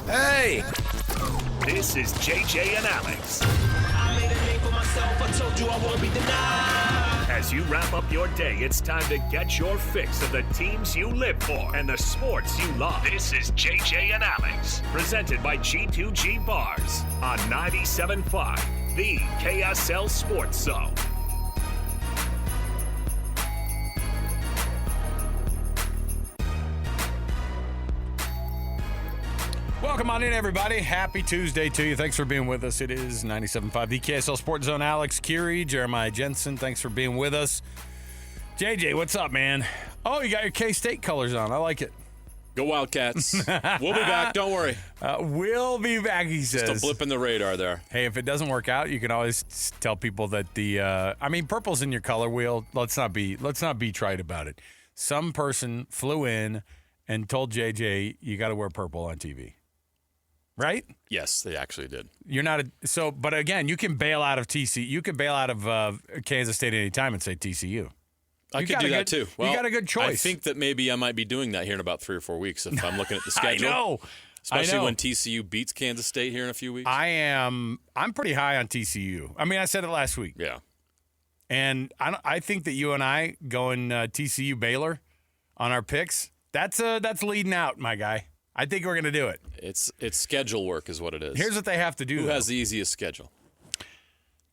Hey! This is JJ and Alex. I made a name for myself. I told you I won't be denied. As you wrap up your day, it's time to get your fix of the teams you live for and the sports you love. This is JJ and Alex, presented by G2G Bars on 97.5, the KSL Sports Zone. Welcome on in, everybody. Happy Tuesday to you. Thanks for being with us. It is 97.5, the KSL Sports Zone. Alex, Kirry, Jeremiah Jensen, thanks for being with us. JJ, what's up, man? Oh, you got your K-State colors on. I like it. Go Wildcats. We'll be back. Don't worry. We'll be back, he says. Just a blip in the radar there. Hey, if it doesn't work out, you can always tell people that purple's in your color wheel. Let's not be trite about it. Some person flew in and told JJ, you got to wear purple on TV. Right? Yes, they actually did. You're not but again, you can bail out of TCU. You can bail out of Kansas State at any time and say TCU. I could do that too. Well, you got a good choice. I think that maybe I might be doing that here in about 3 or 4 weeks if I'm looking at the schedule. I know. Especially when TCU beats Kansas State here in a few weeks. I'm pretty high on TCU. I mean, I said it last week. Yeah. And I think that you and I going TCU Baylor on our picks, that's leading out, my guy. I think we're going to do it. It's schedule work is what it is. Here's what they have to do. Who has the easiest schedule?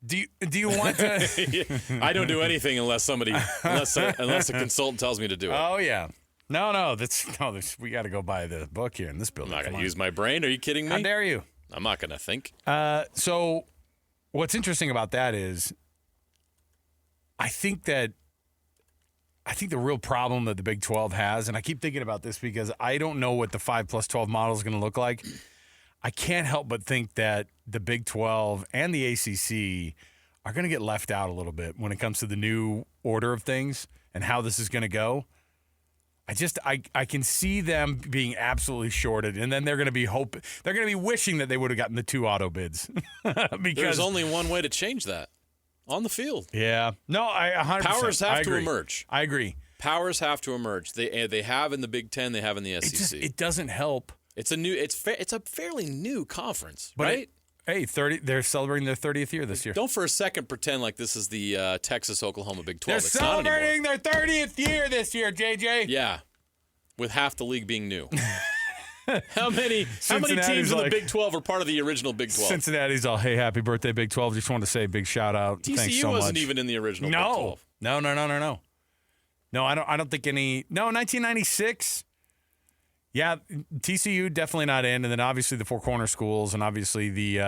Do you want to? I don't do anything unless a consultant tells me to do it. Oh yeah. No. We got to go by the book here in this building. I'm not going to use my brain. Are you kidding me? How dare you? I'm not going to think. So, what's interesting about that is, I think the real problem that the Big 12 has, and I keep thinking about this because I don't know what the 5+12 model is going to look like. I can't help but think that the Big 12 and the ACC are going to get left out a little bit when it comes to the new order of things and how this is going to go. I can see them being absolutely shorted, and then they're going to be wishing that they would have gotten the 2 auto bids. Because there's only one way to change that. On the field. Yeah. No, I 100%. Powers have to emerge. I agree. Powers have to emerge. They have in the Big Ten. They have in the SEC. It doesn't help. It's a fairly new conference, right? They're celebrating their 30th year this year. Don't for a second pretend like this is the Texas-Oklahoma Big 12. They're celebrating their 30th year this year, JJ. Yeah, with half the league being new. How many teams in the Big 12 are part of the original Big 12? Cincinnati's all, hey, happy birthday, Big 12. Just wanted to say a big shout out. TCU Thanks so wasn't much. even in the original Big 12. No. No, I don't think any. No, 1996. Yeah, TCU definitely not in, and then obviously the Four Corner schools, and obviously the.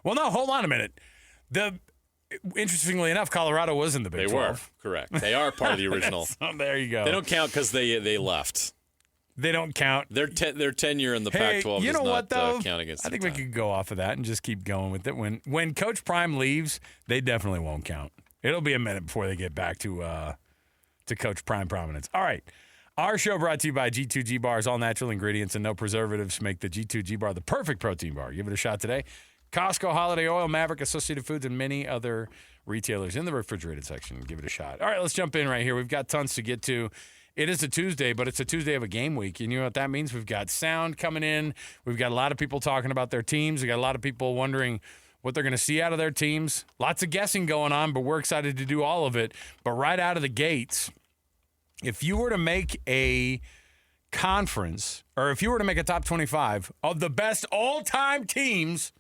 Well, no, hold on a minute. Interestingly enough, Colorado was in the Big 12. They were, correct. They are part of the original. So there you go. They don't count because they left. They don't count. Their tenure in the Pac-12 you know does what, though? not count against I think the we could go off of that and just keep going with it. When Coach Prime leaves, they definitely won't count. It'll be a minute before they get back to Coach Prime prominence. All right. Our show brought to you by G2G Bars. All natural ingredients and no preservatives make the G2G Bar the perfect protein bar. Give it a shot today. Costco, Holiday Oil, Maverick, Associated Foods, and many other retailers in the refrigerated section. Give it a shot. All right, let's jump in right here. We've got tons to get to. It is a Tuesday, but it's a Tuesday of a game week. And you know what that means? We've got sound coming in. We've got a lot of people talking about their teams. We've got a lot of people wondering what they're going to see out of their teams. Lots of guessing going on, but we're excited to do all of it. But right out of the gates, if you were to make a conference, or if you were to make a top 25 of the best all-time teams,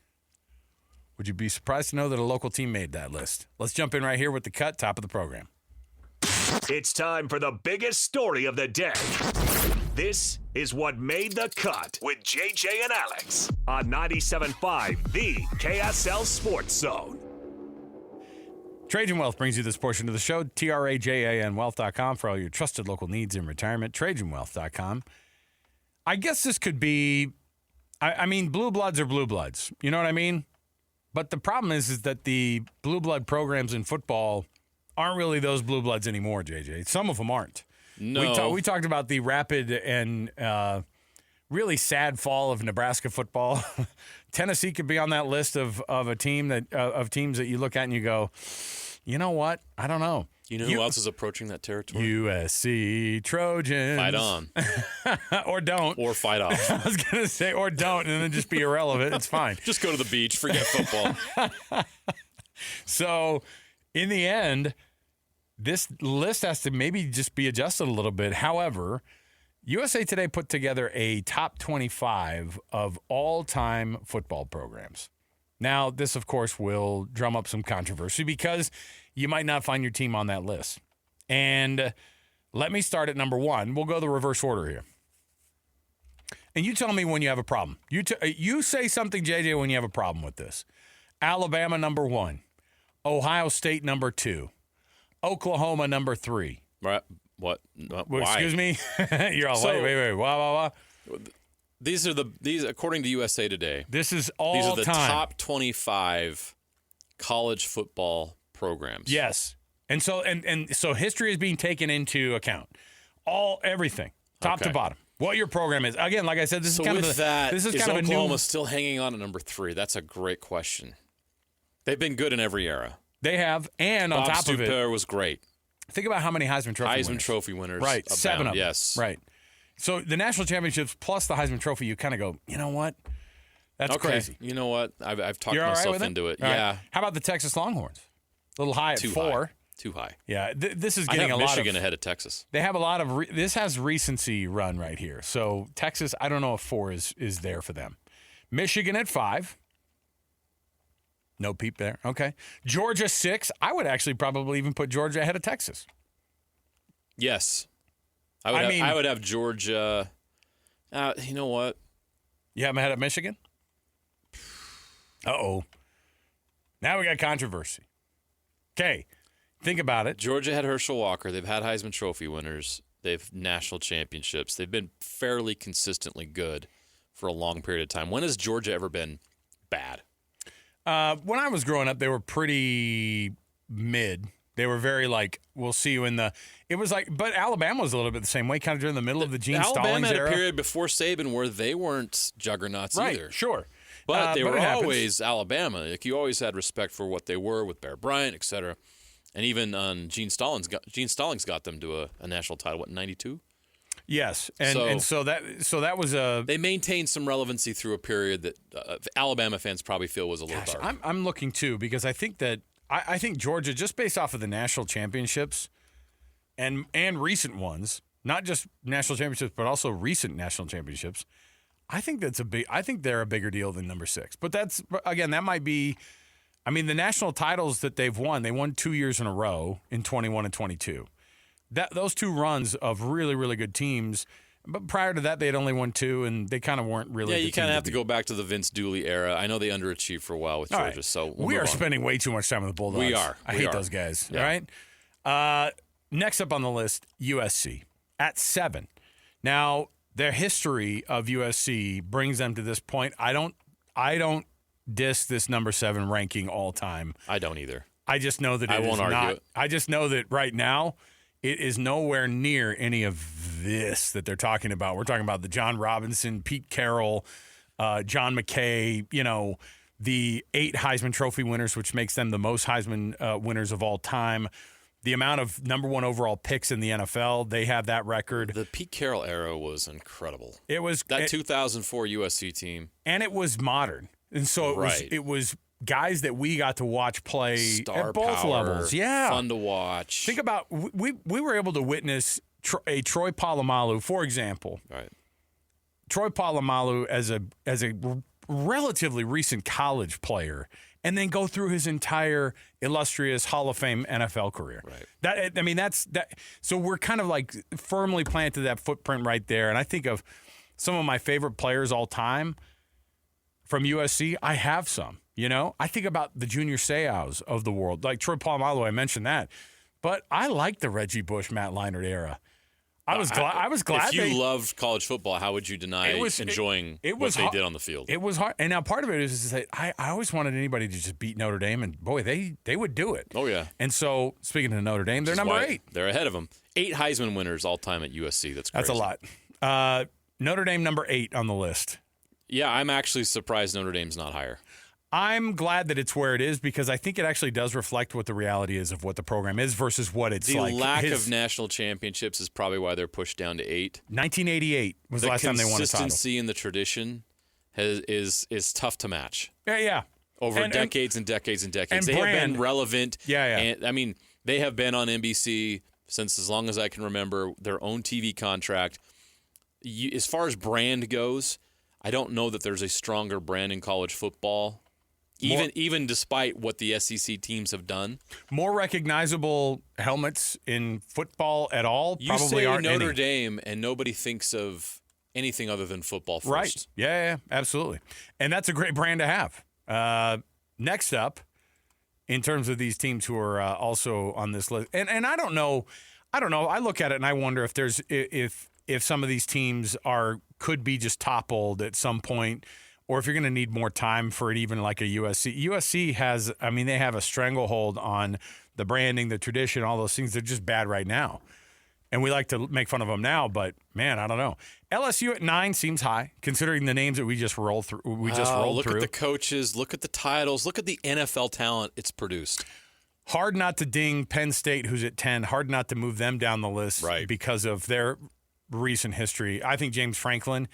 would you be surprised to know that a local team made that list? Let's jump in right here with the cut, top of the program. It's time for the biggest story of the day. This is what made the cut with JJ and Alex on 97.5, the KSL Sports Zone. Trajan Wealth brings you this portion of the show. TRAJAN Wealth.com for all your trusted local needs in retirement. TrajanWealth.com. I guess this could be, I mean, blue bloods are blue bloods. You know what I mean? But the problem is that the blue blood programs in football aren't really those blue bloods anymore, JJ. Some of them aren't. No. We talked about the rapid and really sad fall of Nebraska football. Tennessee could be on that list of a team of teams that you look at and you go, you know what? I don't know. You know who else is approaching that territory? USC Trojans. Fight on. Or don't. Or fight off. I was going to say, or don't, and then just be irrelevant. It's fine. Just go to the beach. Forget football. So, in the end, this list has to maybe just be adjusted a little bit. However, USA Today put together a top 25 of all-time football programs. Now, this, of course, will drum up some controversy because you might not find your team on that list. And let me start at number 1. We'll go the reverse order here. And you tell me when you have a problem. You say something, JJ, when you have a problem with this. Alabama, number 1. Ohio State, number 2. Oklahoma, number 3. Right. What? Why? Excuse me? You're all, wait. Wah. These according to USA Today. This is all These are the time. top 25 college football programs. Yes. And so so history is being taken into account. Everything, top to bottom. What your program is. Again, like I said, this is kind of Oklahoma still hanging on at number 3? That's a great question. They've been good in every era. They have, and on Bob top of it, Stupar was great. Think about how many Heisman Trophy winners. Right, 7 of them. Yes. Right. So the national championships plus the Heisman Trophy, you kind of go, you know what? That's crazy. You know what? I've talked You're all right myself with into it. All Yeah. Right. How about the Texas Longhorns? A little high at 4. High. Too high. Yeah, this is getting I have a lot Michigan ahead of Texas. They have a lot of this has recency run right here. So Texas, I don't know if 4 is there for them. Michigan at 5. No peep there. Okay. Georgia 6. I would actually probably even put Georgia ahead of Texas. Yes. I would have Georgia. You know what? You have them ahead of Michigan? Uh-oh. Now we got controversy. Okay. Think about it. Georgia had Herschel Walker. They've had Heisman Trophy winners. They've national championships. They've been fairly consistently good for a long period of time. When has Georgia ever been bad? When I was growing up, they were pretty mid. They were very we'll see you in the. It was but Alabama was a little bit the same way, kind of during the middle of the Gene Stallings era. Alabama had a period before Saban where they weren't juggernauts either. Right, sure. But they were always Alabama. You always had respect for what they were with Bear Bryant, et cetera. And even on Gene Stallings got them to a national title, in 92? Yes. And so that was a. They maintained some relevancy through a period that Alabama fans probably feel was a little dark. I'm looking too, because I think that I think Georgia, just based off of the national championships and recent ones, not just national championships, but also recent national championships, I think they're a bigger deal than number 6. But that might be. I mean, the national titles that they've won, they won 2 years in a row in 21 and 22. Those 2 runs of really, really good teams, but prior to that, they had only won 2, and they kind of weren't really. Yeah, you kind of have to go back to the Vince Dooley era. I know they underachieved for a while with Georgia, right. so we are spending way too much time with the Bulldogs. We are. I hate those guys. Yeah. All right. Next up on the list, USC at 7. Now, their history of USC brings them to this point. I don't diss this number 7 ranking all time. I don't either. I just know that I won't argue it. I just know that right now it is nowhere near any of this that they're talking about. We're talking about the John Robinson, Pete Carroll, John McKay, the 8 Heisman Trophy winners, which makes them the most Heisman winners of all time. The amount of number 1 overall picks in the NFL, they have that record. The Pete Carroll era was incredible. It was that 2004 USC team. And it was modern. And so it was guys that we got to watch play Star at both power, levels. Yeah. Fun to watch. Think about, we were able to witness a Troy Polamalu, for example. Right. Troy Polamalu as a relatively recent college player, and then go through his entire illustrious Hall of Fame NFL career. Right. So we're kind of firmly planted that footprint right there. And I think of some of my favorite players all time from USC. I have some, I think about the Junior Seaus of the world, like Troy Polamalu. I mentioned that, but I like the Reggie Bush, Matt Leinart era. I was glad. If you loved college football, how would you deny enjoying what they did on the field? It was hard. And now part of it is that I always wanted anybody to just beat Notre Dame, and boy, they would do it. Oh, yeah. And so, speaking of Notre Dame, they're number 8. They're ahead of them. 8 Heisman winners all time at USC. That's crazy. That's a lot. Notre Dame number 8 on the list. Yeah, I'm actually surprised Notre Dame's not higher. I'm glad that it's where it is because I think it actually does reflect what the reality is of what the program is versus what it's like. The lack of national championships is probably why they're pushed down to 8. 1988 was the last time they won a title. The consistency and the tradition is tough to match. Yeah. Over decades and decades and decades. And they brand. have been relevant. Yeah. And, I mean, they have been on NBC since as long as I can remember, their own TV contract. As far as brand goes, I don't know that there's a stronger brand in college football. Even despite what the SEC teams have done. More recognizable helmets in football at all You probably say aren't Notre any. Dame, and nobody thinks of anything other than football first. Right. Yeah, absolutely. And that's a great brand to have. Next up, in terms of these teams who are also on this list, and I don't know. I look at it and I wonder if there's if some of these teams could be just toppled at some point. Or if you're going to need more time for it, even like a USC. USC has, they have a stranglehold on the branding, the tradition, all those things. They're just bad right now. And we like to make fun of them now, but, man, I don't know. LSU at 9 seems high, considering the names that we just rolled through. Look at the coaches. Look at the titles. Look at the NFL talent it's produced. Hard not to ding Penn State, who's at 10. Hard not to move them down the list because of their recent history. I think James Franklin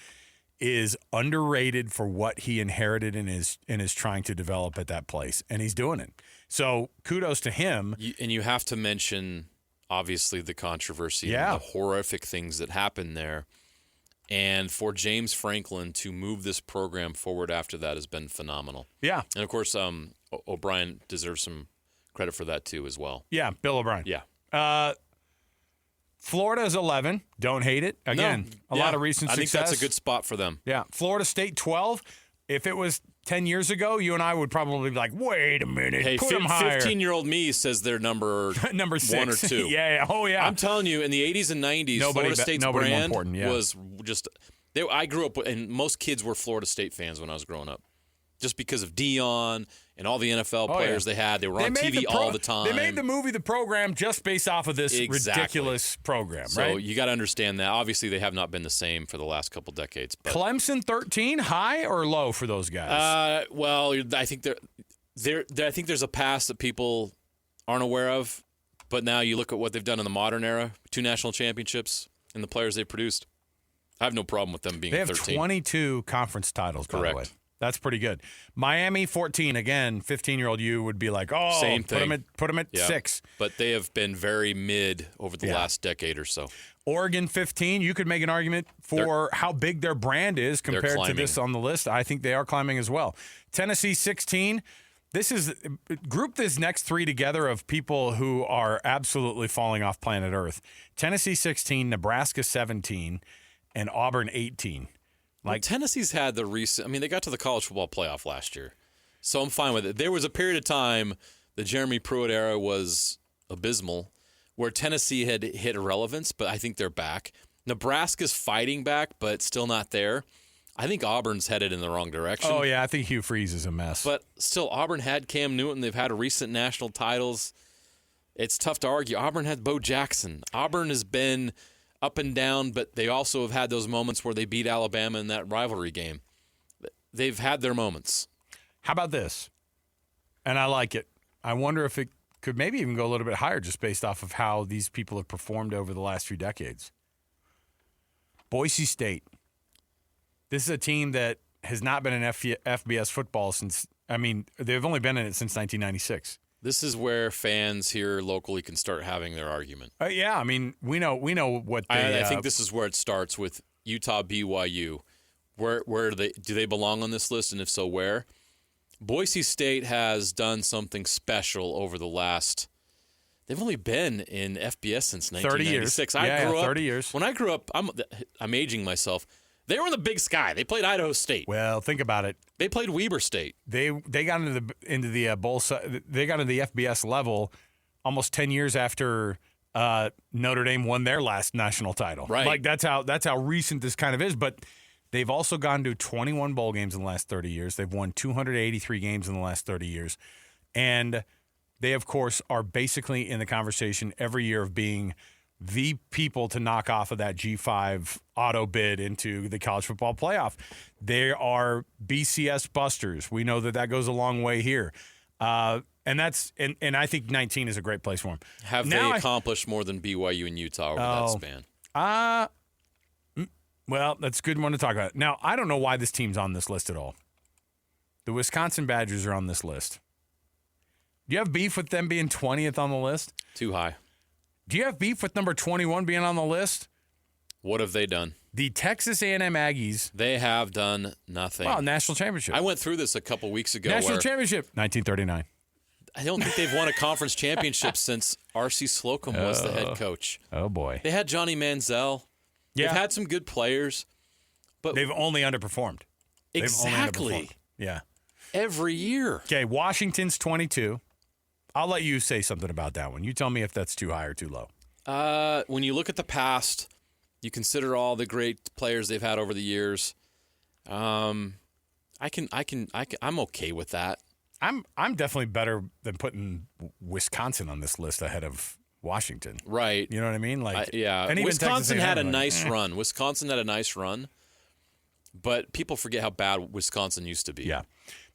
is underrated for what he inherited and is trying to develop at that place, and he's doing it. So kudos to him. And you have to mention, obviously, the controversy and the horrific things that happened there. And for James Franklin to move this program forward after that has been phenomenal. Yeah. And, of course, O'Brien deserves some credit for that, too, as well. Yeah, Bill O'Brien. Yeah. Florida's 11. Don't hate it. Again, a lot of recent success. I think that's a good spot for them. Yeah. Florida State 12. If it was 10 years ago, you and I would probably be like, wait a minute, hey, put them higher. 15-year-old me says they're number 6. 1 or 2. Yeah. Oh, yeah. I'm telling you, in the 80s and 90s, Florida State's brand was just – I grew up – and most kids were Florida State fans when I was growing up. Just because of Dion and all the NFL players they had. They were on TV all the time. They made the movie The Program just based off of this ridiculous program, right? So you got to understand that. Obviously, they have not been the same for the last couple decades. But. Clemson 13, high or low for those guys? Well, I think I think there's a past that people aren't aware of. But now you look at what they've done in the modern era, 2 national championships, and the players they've produced. I have no problem with them being 13. They have 22 conference titles, by the way. That's pretty good. Miami, 14. Again, 15-year-old you would be like, oh, same thing. Put them at 6. But they have been very mid over the last decade or so. Oregon, 15. You could make an argument for how big their brand is compared to this on the list. I think they are climbing as well. Tennessee, 16. Group this next 3 together of people who are absolutely falling off planet Earth. Tennessee, 16. Nebraska, 17. And Auburn, 18. Tennessee's had the recent – they got to the college football playoff last year, so I'm fine with it. There was a period of time, the Jeremy Pruitt era was abysmal, where Tennessee had hit irrelevance, but I think they're back. Nebraska's fighting back, but still not there. I think Auburn's headed in the wrong direction. Oh, yeah, I think Hugh Freeze is a mess. But still, Auburn had Cam Newton. They've had recent national titles. It's tough to argue. Auburn had Bo Jackson. Auburn has been – up and down, but they also have had those moments where they beat Alabama in that rivalry game. They've had their moments. How about this? And I like it. I wonder if it could maybe even go a little bit higher just based off of how these people have performed over the last few decades. Boise State. This is a team that has not been in FBS football since, they've only been in it since 1996. This is where fans here locally can start having their argument. We know what they. I think this is where it starts with Utah, BYU. Where do they belong on this list, and if so, where? Boise State has done something special over the last. They've only been in FBS since 1996. 30 years. I grew up 30 years. When I grew up, I'm aging myself. They were in the Big Sky. They played Idaho State. Well, think about it. They played Weber State. They got into the bowl. They got into the FBS level almost 10 years after Notre Dame won their last national title. Right. That's how recent this kind of is. But they've also gone to 21 bowl games in the last 30 years. They've won 283 games in the last 30 years, and they of course are basically in the conversation every year of being the people to knock off of that G5 auto bid into the college football playoff. They are BCS busters. We know that goes a long way here. And I think 19 is a great place for them. Have they accomplished more than BYU and Utah over that span? Well, that's a good one to talk about. Now, I don't know why this team's on this list at all. The Wisconsin Badgers are on this list. Do you have beef with them being 20th on the list? Too high. Do you have beef with number 21 being on the list? What have they done? The Texas A&M Aggies. They have done nothing. Well, national championship. I went through this a couple weeks ago. National championship, 1939. I don't think they've won a conference championship since R.C. Slocum was the head coach. Oh, boy. They had Johnny Manziel. Yeah. They've had some good players. But they've only underperformed. Exactly. Yeah. Every year. Okay, Washington's 22. I'll let you say something about that one. You tell me if that's too high or too low. When you look at the past, you consider all the great players they've had over the years. I'm okay with that. I'm definitely better than putting Wisconsin on this list ahead of Washington. Right. You know what I mean? Like, yeah. and even Wisconsin had a nice run. run. Wisconsin had a nice run, but people forget how bad Wisconsin used to be. Yeah.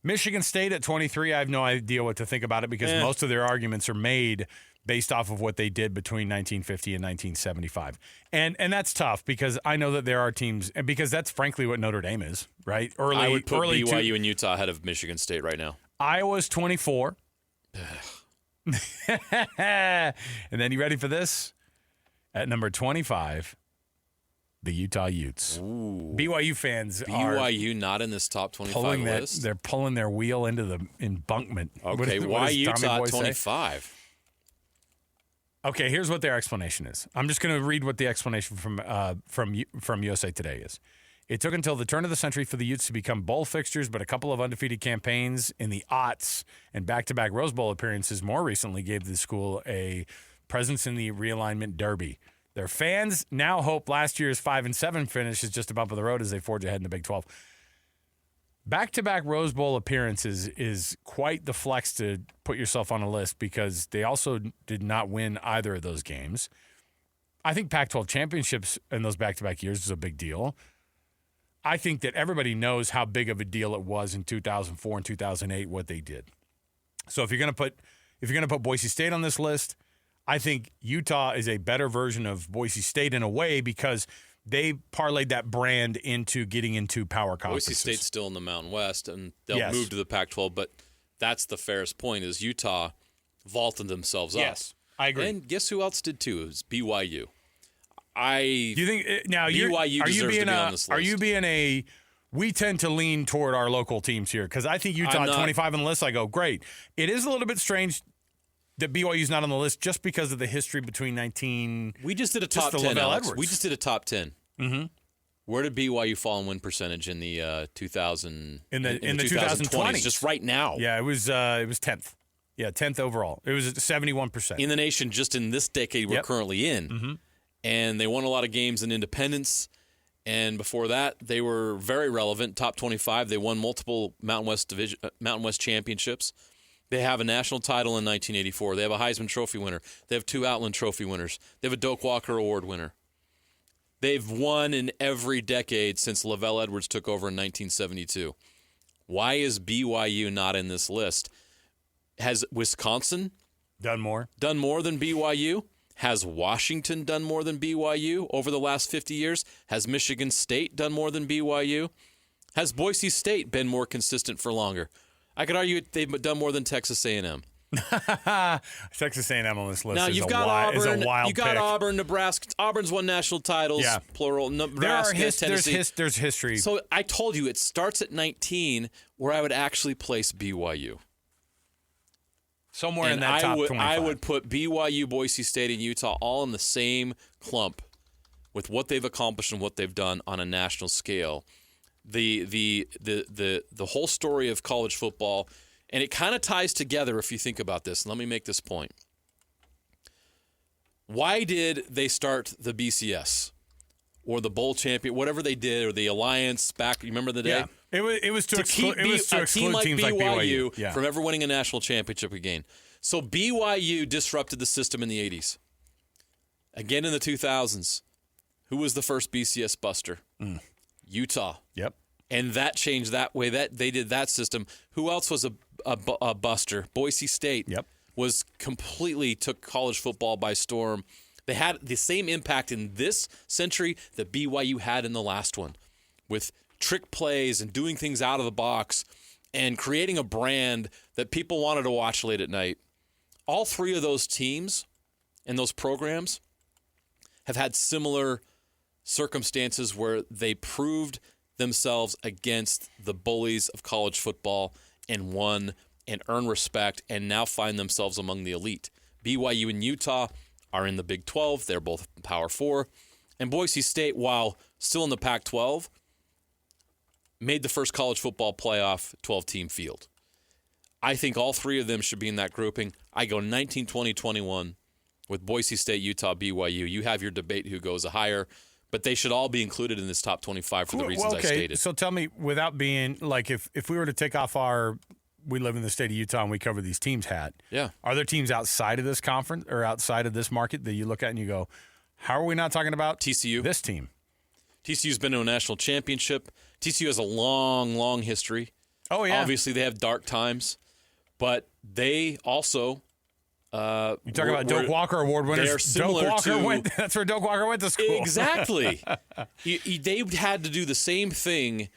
Michigan State at 23, I have no idea what to think about it because most of their arguments are made based off of what they did between 1950 and 1975. And that's tough because I know that there are teams, and because that's frankly what Notre Dame is, right? I would put BYU and Utah ahead of Michigan State right now. Iowa's 24. And then you ready for this? At number 25, the Utah Utes. Ooh. BYU fans BYU not in this top 25 list? They're pulling their wheel into the embankment. Okay, why Utah at 25? Okay, here's what their explanation is. I'm just going to read what the explanation from USA Today is. It took until the turn of the century for the Utes to become bowl fixtures, but a couple of undefeated campaigns in the aughts and back-to-back Rose Bowl appearances more recently gave the school a presence in the realignment derby. Their fans now hope last year's 5-7 finish is just a bump of the road as they forge ahead in the Big 12. Back-to-back Rose Bowl appearances is quite the flex to put yourself on a list because they also did not win either of those games. I think Pac-12 championships in those back-to-back years is a big deal. I think that everybody knows how big of a deal it was in 2004 and 2008 what they did. So if you're going to put Boise State on this list, I think Utah is a better version of Boise State in a way because they parlayed that brand into getting into power conferences. Boise State's still in the Mountain West, and they'll move to the Pac-12, but that's the fairest point is Utah vaulted themselves up. Yes, I agree. And guess who else did too? It was BYU. Do you think now BYU deserves to be on this list? Are you being we tend to lean toward our local teams here because I think Utah at 25 on the list, I go, great. It is a little bit strange that BYU's not on the list just because of the history between 19. We just did a top 10, Alex. We just did a top 10. Mm-hmm. Where did BYU fall in win percentage in the 2000 in the 2020s? Just right now. Yeah, it was 10th. Yeah, 10th overall. It was 71% in the nation just in this decade we're currently in. Mm-hmm. And they won a lot of games in independence. And before that, they were very relevant. Top 25. They won multiple Mountain West championships. They have a national title in 1984. They have a Heisman Trophy winner. They have 2 Outland Trophy winners. They have a Doak Walker Award winner. They've won in every decade since Lavelle Edwards took over in 1972. Why is BYU not in this list? Has Wisconsin done more than BYU? Has Washington done more than BYU over the last 50 years? Has Michigan State done more than BYU? Has Boise State been more consistent for longer? I could argue they've done more than Texas A&M. Texas A&M on this list now, is you've a got Auburn, wild you got pick. Auburn, Nebraska. Auburn's won national titles, plural. Nebraska, Tennessee. There's history. So I told you it starts at 19 where I would actually place BYU. Somewhere in that top 25. I would put BYU, Boise State, and Utah all in the same clump with what they've accomplished and what they've done on a national scale. The whole story of college football, and it kind of ties together if you think about this. Let me make this point. Why did they start the BCS or the bowl champion, whatever they did, or the alliance back? You remember the day? Yeah. It was to exclude team like teams BYU, like BYU from ever winning a national championship again. So BYU disrupted the system in the 80s. Again in the 2000s, who was the first BCS buster? Utah. Yep. And that changed that way. That they did that system. Who else was a buster? Boise State. Yep. Was completely took college football by storm. They had the same impact in this century that BYU had in the last one, with trick plays and doing things out of the box and creating a brand that people wanted to watch late at night. All three of those teams and those programs have had similar circumstances where they proved themselves against the bullies of college football and won and earned respect and now find themselves among the elite. BYU and Utah are in the Big 12. They're both Power 4. And Boise State, while still in the Pac-12, made the first college football playoff 12-team field. I think all three of them should be in that grouping. I go 19, 20, 21 with Boise State, Utah, BYU. You have your debate who goes higher, but they should all be included in this top 25 for the reasons I stated. So tell me, without being, like, if we were to take off our we live in the state of Utah and we cover these teams hat, are there teams outside of this conference or outside of this market that you look at and you go, how are we not talking about TCU? This team? TCU's been to a national championship. TCU has a long, long history. Oh, yeah. Obviously, they have dark times, but they also you talk about Doak Walker Award winners. They are similar that's where Doak Walker went to school. Exactly. They had to do the same thing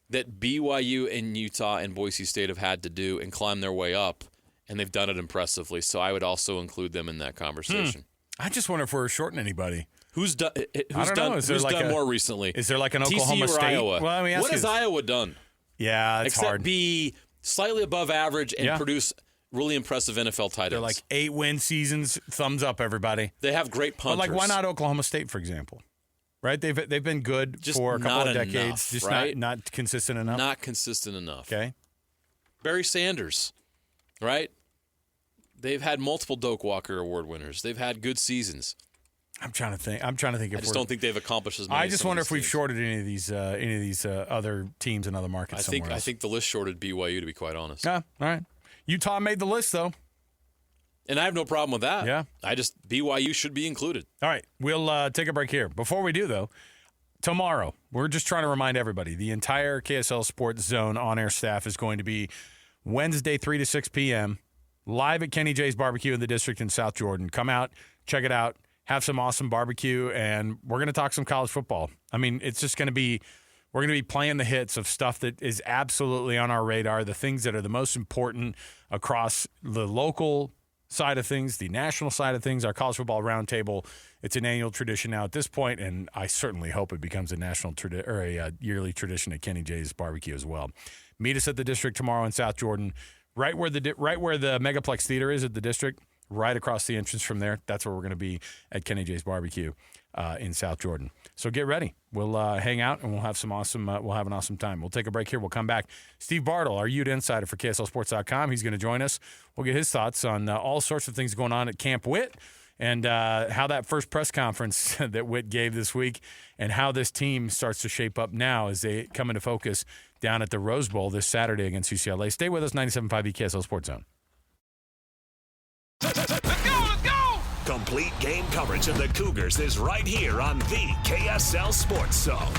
that BYU and Utah and Boise State have had to do and climb their way up, and they've done it impressively. So I would also include them in that conversation. I just wonder if we're shorting anybody. Who's done more recently? Is there like an TCU Oklahoma or State? Iowa? Well, what has Iowa done? Yeah, it's Except hard. be slightly above average and produce really impressive NFL tight ends. They're like 8-win seasons. Thumbs up, everybody. They have great punters. But like, why not Oklahoma State, for example? Right? They've been good for a couple of decades. Enough, just right? not consistent enough. Not consistent enough. Okay. Barry Sanders, right? They've had multiple Doak Walker Award winners. They've had good seasons. I'm trying to think. I just don't think they've accomplished as many. I just wonder if we've shorted any of these other teams and other markets. I think the list shorted BYU, to be quite honest. Yeah. All right. Utah made the list though, and I have no problem with that. Yeah. BYU should be included. All right. We'll take a break here. Before we do though, tomorrow we're just trying to remind everybody the entire KSL Sports Zone on-air staff is going to be Wednesday 3 to 6 p.m. live at Kenny J's Barbecue in the district in South Jordan. Come out, check it out. Have some awesome barbecue, and we're going to talk some college football. I mean, it's just going to be – we're going to be playing the hits of stuff that is absolutely on our radar, the things that are the most important across the local side of things, the national side of things, our college football roundtable. It's an annual tradition now at this point, and I certainly hope it becomes a national or a yearly tradition at Kenny J's Barbecue as well. Meet us at the district tomorrow in South Jordan, right where the Megaplex Theater is at the district. Right across the entrance from there. That's where we're going to be at Kenny J's Barbecue in South Jordan. So get ready. We'll hang out and we'll have some awesome. We'll have an awesome time. We'll take a break here. We'll come back. Steve Bartle, our Ute insider for KSLSports.com. He's going to join us. We'll get his thoughts on all sorts of things going on at Camp Witt and how that first press conference that Witt gave this week and how this team starts to shape up now as they come into focus down at the Rose Bowl this Saturday against UCLA. Stay with us. 97.5 KSL Sports Zone. Let's go! Complete game coverage of the Cougars is right here on the KSL Sports Zone.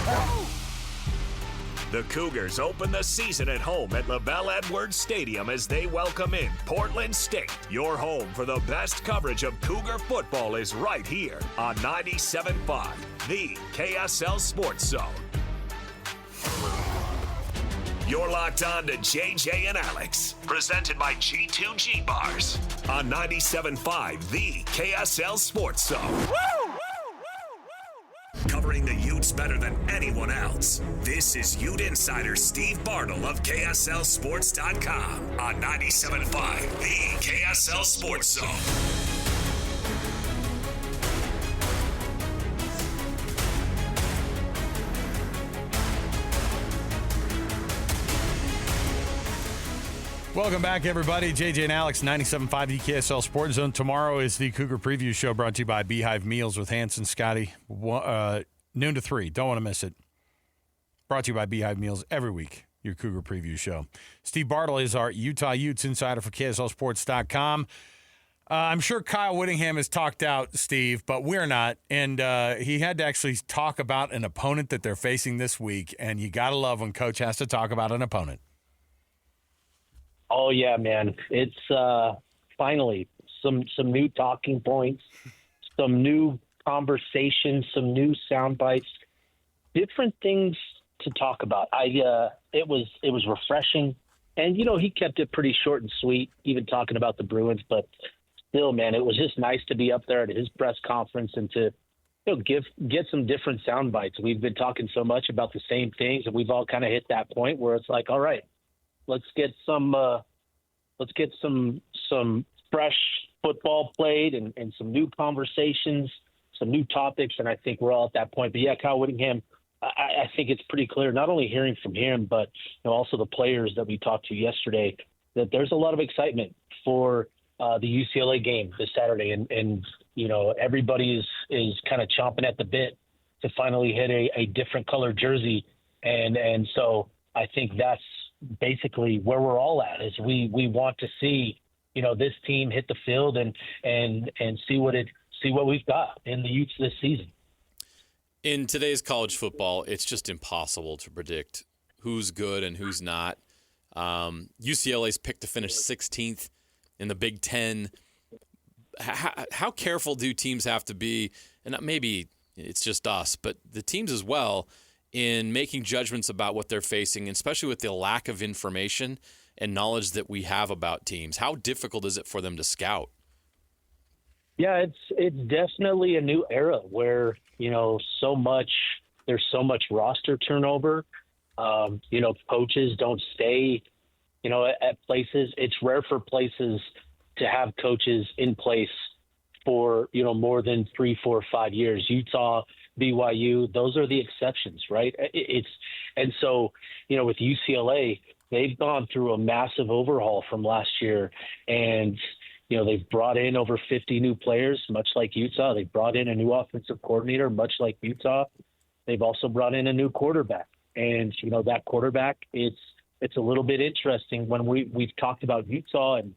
The Cougars open the season at home at LaVell Edwards Stadium as they welcome in Portland State. Your home for the best coverage of Cougar football is right here on 97.5, the KSL Sports Zone. You're locked on to JJ and Alex, presented by G2G Bars on 97.5, the KSL Sports Zone. Covering the Utes better than anyone else. This is Ute insider Steve Bartle of KSLSports.com on 97.5, the KSL Sports Zone. Welcome back, everybody. JJ and Alex, 97.5 the KSL Sports Zone. Tomorrow is the Cougar Preview Show brought to you by Beehive Meals with Hanson Scotty. Noon to 3. Don't want to miss it. Brought to you by Beehive Meals every week, your Cougar Preview Show. Steve Bartle is our Utah Utes insider for KSLSports.com. I'm sure Kyle Whittingham is talked out, Steve, but we're not. And he had to actually talk about an opponent that they're facing this week. And you got to love when Coach has to talk about an opponent. Oh, yeah, man. It's finally some new talking points, some new conversations, some new sound bites, different things to talk about. It was refreshing. And, he kept it pretty short and sweet, even talking about the Bruins. But still, man, it was just nice to be up there at his press conference and to get some different sound bites. We've been talking so much about the same things, and we've all kind of hit that point where it's like, all right, let's get some fresh football played and some new conversations, some new topics, and I think we're all at that point. But yeah, Kyle Whittingham, I think it's pretty clear, not only hearing from him, but also the players that we talked to yesterday, that there's a lot of excitement for the UCLA game this Saturday. And everybody is kind of chomping at the bit to finally hit a different color jersey. And so I think that's basically where we're all at, is we want to see, this team hit the field and see what we've got in the Utes this season. In today's college football, it's just impossible to predict who's good and who's not. UCLA's picked to finish 16th in the Big Ten. How careful do teams have to be, and maybe it's just us, but the teams as well, in making judgments about what they're facing, especially with the lack of information and knowledge that we have about teams? How difficult is it for them to scout? Yeah, it's definitely a new era where, there's so much roster turnover. Coaches don't stay, at places. It's rare for places to have coaches in place for, more than 3, 4, 5 years. Utah, BYU, those are the exceptions, right? And so, with UCLA, they've gone through a massive overhaul from last year, and they've brought in over 50 new players, much like Utah. They've brought in a new offensive coordinator, much like Utah. They've also brought in a new quarterback. And, that quarterback, it's a little bit interesting when we've talked about Utah and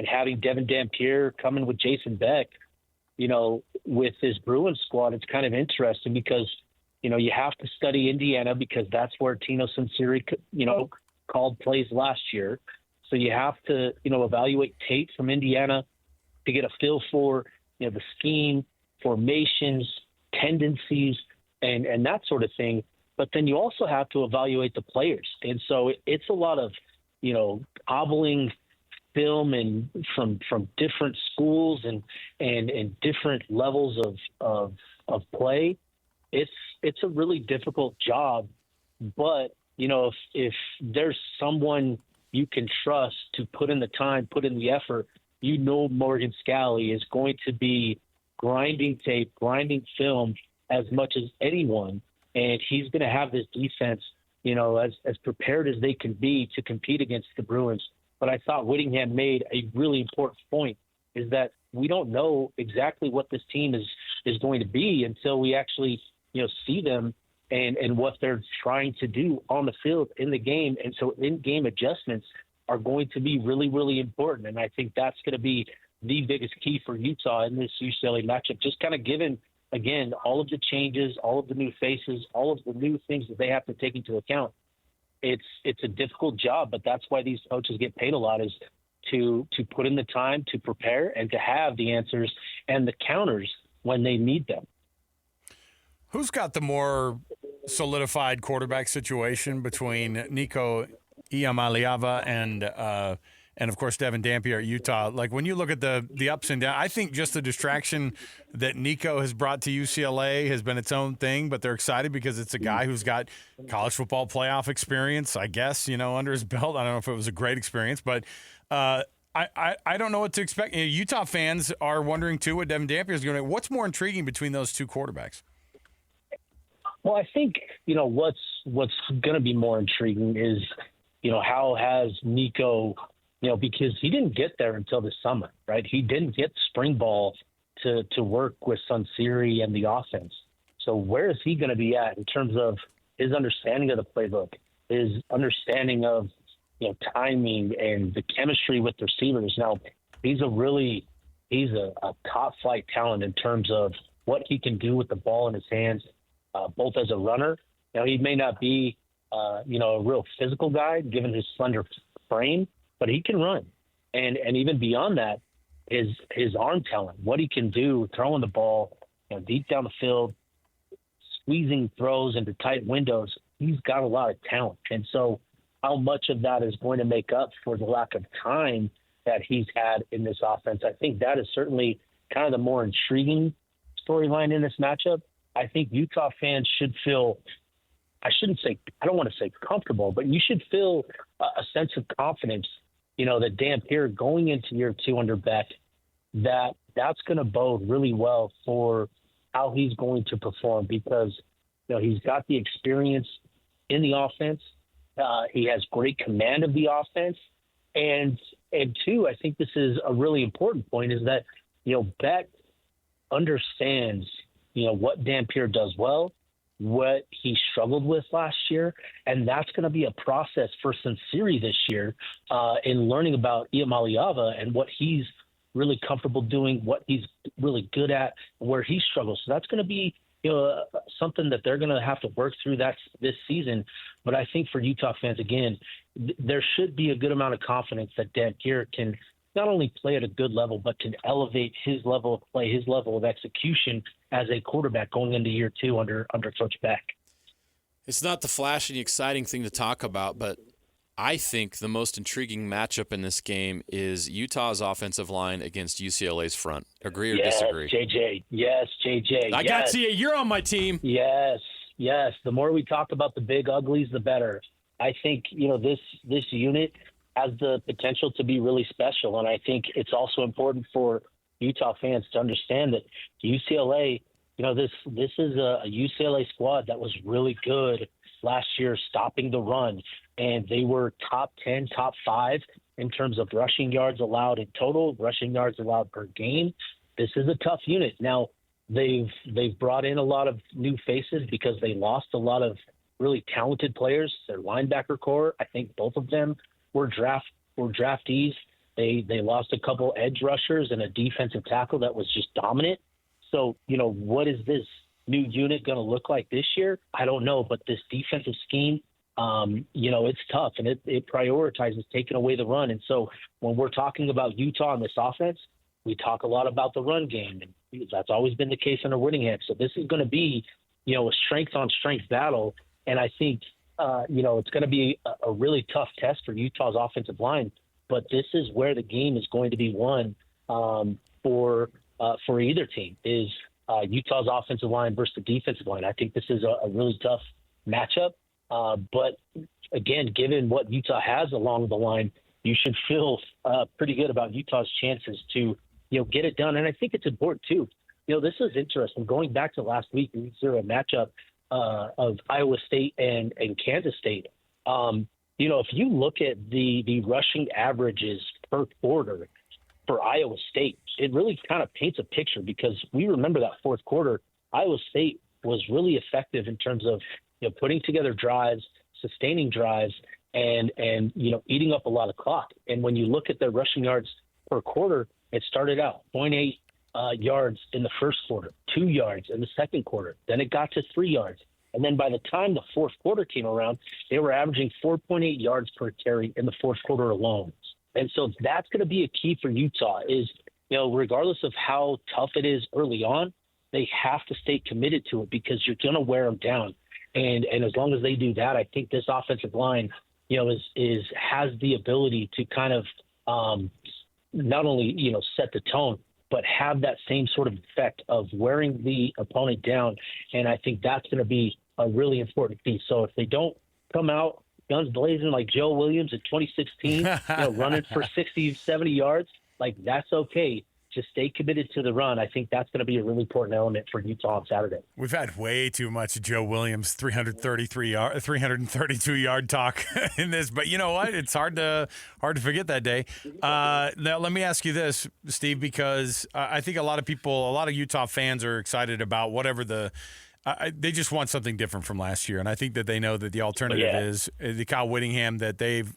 having Devin Dampier coming with Jason Beck, with this Bruins squad. It's kind of interesting because, you have to study Indiana because that's where Tino Sinceri, called plays last year. So you have to, evaluate tape from Indiana to get a feel for, the scheme, formations, tendencies, and that sort of thing. But then you also have to evaluate the players. And so it's a lot of, cobbling film and from different schools and different levels of play. It's a really difficult job. But, if there's someone you can trust to put in the time, put in the effort, Morgan Scalley is going to be grinding tape, grinding film as much as anyone. And he's going to have this defense, as prepared as they can be to compete against the Bruins. But I thought Whittingham made a really important point, is that we don't know exactly what this team is going to be until we actually, see them and what they're trying to do on the field in the game. And so in-game adjustments are going to be really, really important. And I think that's going to be the biggest key for Utah in this UCLA matchup, just kind of given, again, all of the changes, all of the new faces, all of the new things that they have to take into account. It's a difficult job, but that's why these coaches get paid a lot, is to put in the time to prepare and to have the answers and the counters when they need them. Who's got the more solidified quarterback situation between Nico Iamaleava and of course Devin Dampier at Utah? Like, when you look at the ups and downs, I think just the distraction that Nico has brought to UCLA has been its own thing, but they're excited because it's a guy who's got college football playoff experience, I guess, under his belt. I don't know if it was a great experience, but I don't know what to expect. Utah fans are wondering too what Devin Dampier is going to. What's more intriguing between those two quarterbacks? Well, I think, what's going to be more intriguing is, how has Nico, because he didn't get there until the summer, right? He didn't get spring ball to work with Sinceri and the offense. So where is he going to be at in terms of his understanding of the playbook, his understanding of, timing and the chemistry with the receivers? Now, he's a really he's a top flight talent in terms of what he can do with the ball in his hands, both as a runner. Now, he may not be, a real physical guy given his slender frame, but he can run. And even beyond that, his arm talent, what he can do, throwing the ball deep down the field, squeezing throws into tight windows, he's got a lot of talent. And so how much of that is going to make up for the lack of time that he's had in this offense? I think that is certainly kind of the more intriguing storyline in this matchup. I think Utah fans should feel, I don't want to say comfortable, but you should feel a sense of confidence, that Dampier going into year 2 under Bret, that's going to bode really well for how he's going to perform, because he's got the experience in the offense. He has great command of the offense. And two, I think this is a really important point, is that, Bret understands, what Dampier does well, what he struggled with last year. And that's going to be a process for Sinceri this year in learning about Iamaleava and what he's really comfortable doing, what he's really good at, where he struggles. So that's going to be, something that they're going to have to work through this season. But I think for Utah fans, again, there should be a good amount of confidence that Dampier can not only play at a good level, but can elevate his level of play, his level of execution as a quarterback going into year 2 under Coach Beck. It's not the flashy, exciting thing to talk about, but I think the most intriguing matchup in this game is Utah's offensive line against UCLA's front. Agree or disagree? JJ. Yes, JJ. I got you. You're on my team. Yes. The more we talk about the big uglies, the better. I think, this unit has the potential to be really special. And I think it's also important for Utah fans to understand that UCLA, this is a UCLA squad that was really good last year stopping the run. And they were top 10, top 5 in terms of rushing yards allowed in total, rushing yards allowed per game. This is a tough unit. Now, they've brought in a lot of new faces because they lost a lot of really talented players. Their linebacker core, I think both of them were draftees. They lost a couple edge rushers and a defensive tackle that was just dominant. So, what is this new unit going to look like this year? I don't know, but this defensive scheme, it's tough, and it prioritizes taking away the run. And so when we're talking about Utah and this offense, we talk a lot about the run game, and that's always been the case under Whittingham. So this is going to be, a strength-on-strength battle, and I think, it's going to be a really tough test for Utah's offensive line. But this is where the game is going to be won for either team, is Utah's offensive line versus the defensive line. I think this is a really tough matchup. But again, given what Utah has along the line, you should feel pretty good about Utah's chances to, get it done. And I think it's important too. This is interesting. Going back to last week, we saw a matchup of Iowa State and Kansas State. If you look at the rushing averages per quarter for Iowa State, it really kind of paints a picture, because we remember that fourth quarter, Iowa State was really effective in terms of putting together drives, sustaining drives, and eating up a lot of clock. And when you look at their rushing yards per quarter, it started out 0.8 yards in the first quarter, 2 yards in the second quarter. Then it got to 3 yards. And then by the time the fourth quarter came around, they were averaging 4.8 yards per carry in the fourth quarter alone. And so that's going to be a key for Utah is, regardless of how tough it is early on, they have to stay committed to it, because you're going to wear them down. And as long as they do that, I think this offensive line, has the ability to kind of not only, set the tone, but have that same sort of effect of wearing the opponent down. And I think that's going to be a really important piece. So if they don't come out guns blazing like Joe Williams in 2016, running for 60, 70 yards, that's okay. Just stay committed to the run. I think that's going to be a really important element for Utah on Saturday. We've had way too much Joe Williams 332 yard talk in this, but you know what? It's hard to forget that day. Now let me ask you this, Steve, because I think a lot of Utah fans are excited about whatever the they just want something different from last year, and I think that they know that the alternative is the Kyle Whittingham that they've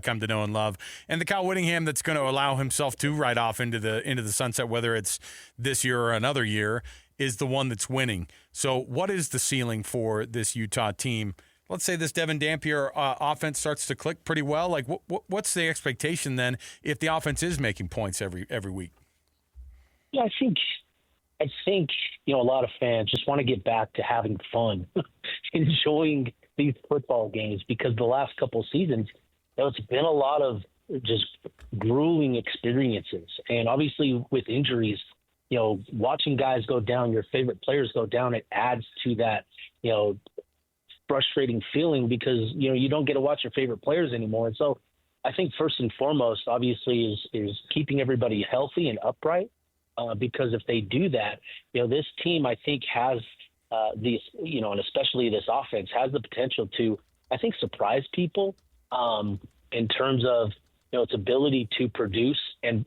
come to know and love, and the Kyle Whittingham that's going to allow himself to ride off into the sunset, whether it's this year or another year, is the one that's winning. So what is the ceiling for this Utah team? Let's say this Devin Dampier offense starts to click pretty well. Like, what's the expectation then if the offense is making points every week? Yeah, I think a lot of fans just want to get back to having fun, enjoying these football games, because the last couple of seasons, it's been a lot of just grueling experiences. And obviously with injuries, watching guys go down, your favorite players go down, it adds to that, frustrating feeling, because, you don't get to watch your favorite players anymore. And so I think first and foremost, obviously, is keeping everybody healthy and upright. Because if they do that, this team, I think, has these, and especially this offense, has the potential to, I think, surprise people in terms of, its ability to produce and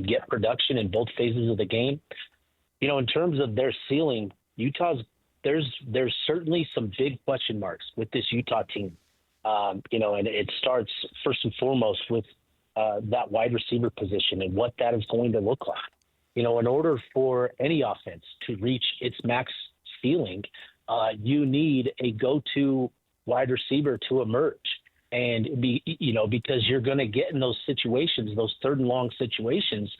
get production in both phases of the game. In terms of their ceiling, there's certainly some big question marks with this Utah team. And it starts first and foremost with that wide receiver position and what that is going to look like. In order for any offense to reach its max ceiling, you need a go-to wide receiver to emerge. And because you're going to get in those situations, those third and long situations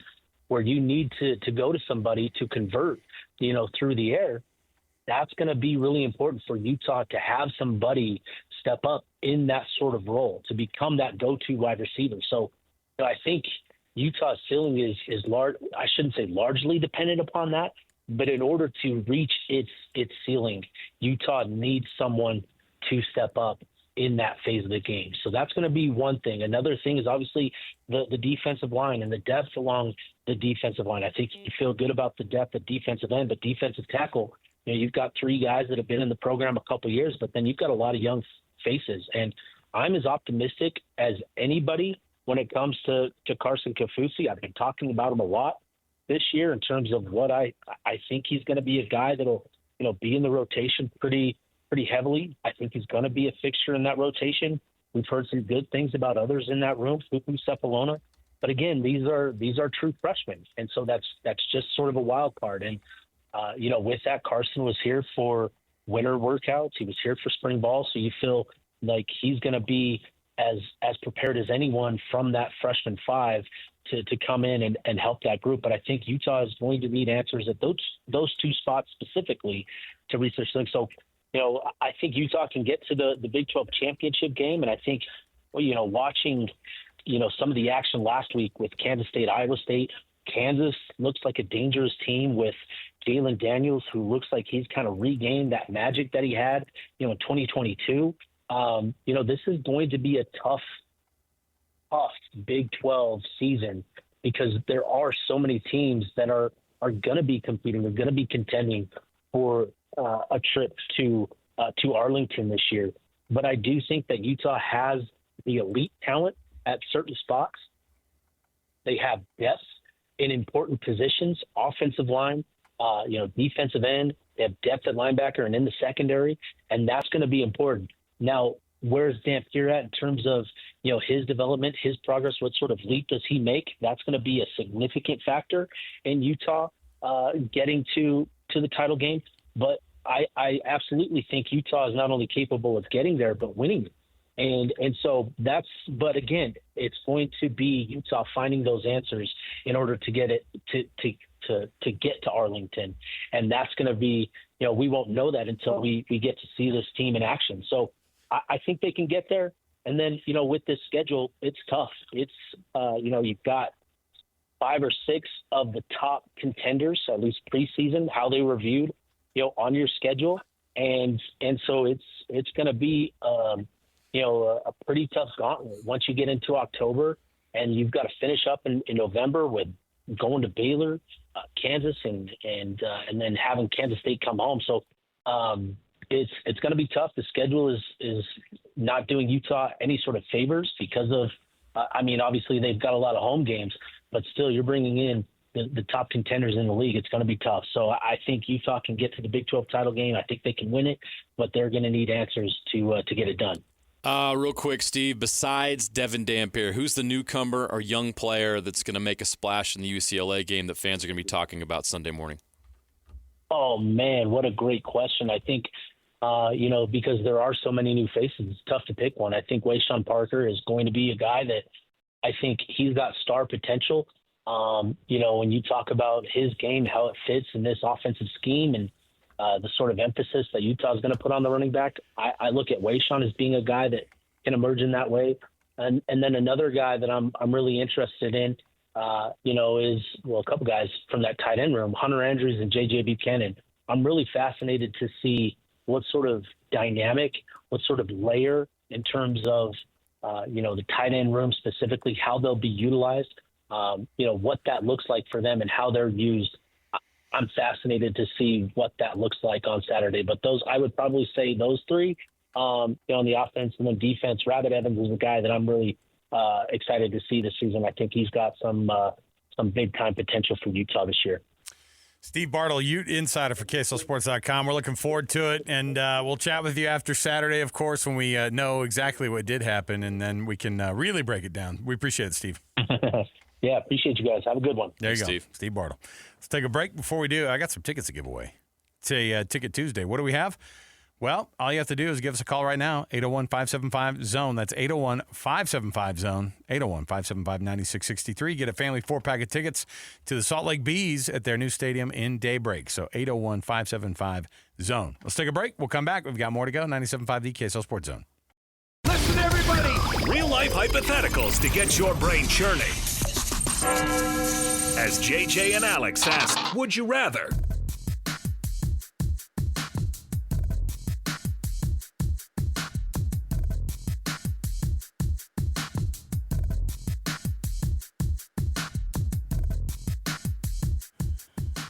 where you need to go to somebody to convert, through the air. That's going to be really important for Utah to have somebody step up in that sort of role to become that go-to wide receiver. So I think Utah's ceiling is large. I shouldn't say largely dependent upon that, but in order to reach its ceiling, Utah needs someone to step up in that phase of the game. So that's going to be one thing. Another thing is obviously the defensive line and the depth along the defensive line. I think you feel good about the depth at defensive end, but defensive tackle, you've got three guys that have been in the program a couple of years, but then you've got a lot of young faces. And I'm as optimistic as anybody when it comes to Carson Kaufusi. I've been talking about him a lot this year in terms of what I think he's going to be a guy that'll, be in the rotation pretty heavily. I think he's going to be a fixture in that rotation. We've heard some good things about others in that room, Fuku Cephalona. But again, these are true freshmen. And so that's just sort of a wild card. And, with that, Carson was here for winter workouts. He was here for spring ball. So you feel like he's going to be as prepared as anyone from that freshman five to come in and help that group. But I think Utah is going to need answers at those two spots specifically to reach their ceiling. So, I think Utah can get to the Big 12 championship game. And I think, watching, some of the action last week with Kansas State, Iowa State, Kansas looks like a dangerous team with Jalen Daniels, who looks like he's kind of regained that magic that he had, in 2022. This is going to be a tough Big 12 season because there are so many teams that are going to be competing. They're going to be contending for a trip to Arlington this year. But I do think that Utah has the elite talent at certain spots. They have depth in important positions, offensive line, defensive end. They have depth at linebacker and in the secondary, and that's going to be important. Now, where's Dampier at in terms of, his development, his progress? What sort of leap does he make? That's going to be a significant factor in Utah getting to the title game. But I absolutely think Utah is not only capable of getting there, but winning. And so but again, it's going to be Utah finding those answers in order to get it to get to Arlington. And that's going to be, we won't know that until we get to see this team in action. So I think they can get there. And then, with this schedule, it's tough. It's, you've got 5 or 6 of the top contenders, at least preseason, how they were viewed, on your schedule. And so it's going to be, a pretty tough gauntlet once you get into October, and you've got to finish up in November with going to Baylor, Kansas, and then having Kansas State come home. So it's going to be tough. The schedule is not doing Utah any sort of favors because of, obviously they've got a lot of home games, but still you're bringing in, the top contenders in the league, it's going to be tough. So I think Utah can get to the Big 12 title game. I think they can win it, but they're going to need answers to get it done. Real quick, Steve, besides Devin Dampier, who's the newcomer or young player that's going to make a splash in the UCLA game that fans are going to be talking about Sunday morning? Oh, man, what a great question. I think, because there are so many new faces, it's tough to pick one. I think Wayshawn Parker is going to be a guy that I think he's got star potential. When you talk about his game, how it fits in this offensive scheme and the sort of emphasis that Utah is going to put on the running back, I look at Wayshawn as being a guy that can emerge in that way. And then another guy that I'm really interested in, is a couple guys from that tight end room, Hunter Andrews and J.J. Buchanan. I'm really fascinated to see what sort of dynamic, what sort of layer in terms of, the tight end room specifically, how they'll be utilized, what that looks like for them and how they're used. I'm fascinated to see what that looks like on Saturday. But I would probably say those three on the offense, and then defense. Rabbit Evans is a guy that I'm really excited to see this season. I think he's got some big time potential for Utah this year. Steve Bartle, Ute insider for KSLSports.com. We're looking forward to it, and we'll chat with you after Saturday, of course, when we know exactly what did happen, and then we can really break it down. We appreciate it, Steve. Yeah, appreciate you guys. Have a good one. There you go, Steve Bartle. Let's take a break. Before we do, I got some tickets to give away. It's a Ticket Tuesday. What do we have? Well, all you have to do is give us a call right now, 801-575-ZONE. That's 801-575-ZONE, 801-575-9663. Get a family 4-pack of tickets to the Salt Lake Bees at their new stadium in Daybreak. So 801-575-ZONE. Let's take a break. We'll come back. We've got more to go. 97.5 the KSL Sports Zone. Listen, everybody. Real-life hypotheticals to get your brain churning. As JJ and Alex ask, would you rather?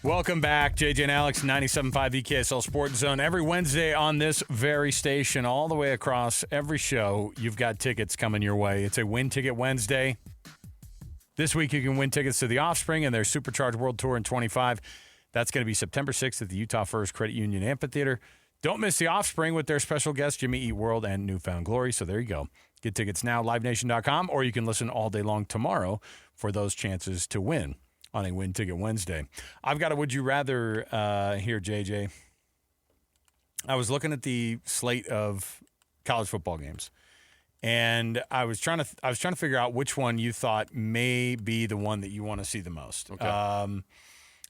Welcome back, JJ and Alex, 97.5 the KSL Sports Zone. Every Wednesday on this very station, all the way across every show, you've got tickets coming your way. It's a Win Ticket Wednesday. This week, you can win tickets to The Offspring and their Supercharged World Tour in 25. That's going to be September 6th at the Utah First Credit Union Amphitheater. Don't miss The Offspring with their special guests, Jimmy Eat World and Newfound Glory. So there you go. Get tickets now, livenation.com, or you can listen all day long tomorrow for those chances to win on a Win Ticket Wednesday. I've got a Would You Rather here, JJ. I was looking at the slate of college football games, and I was trying to figure out which one you thought may be the one that you want to see the most. Okay.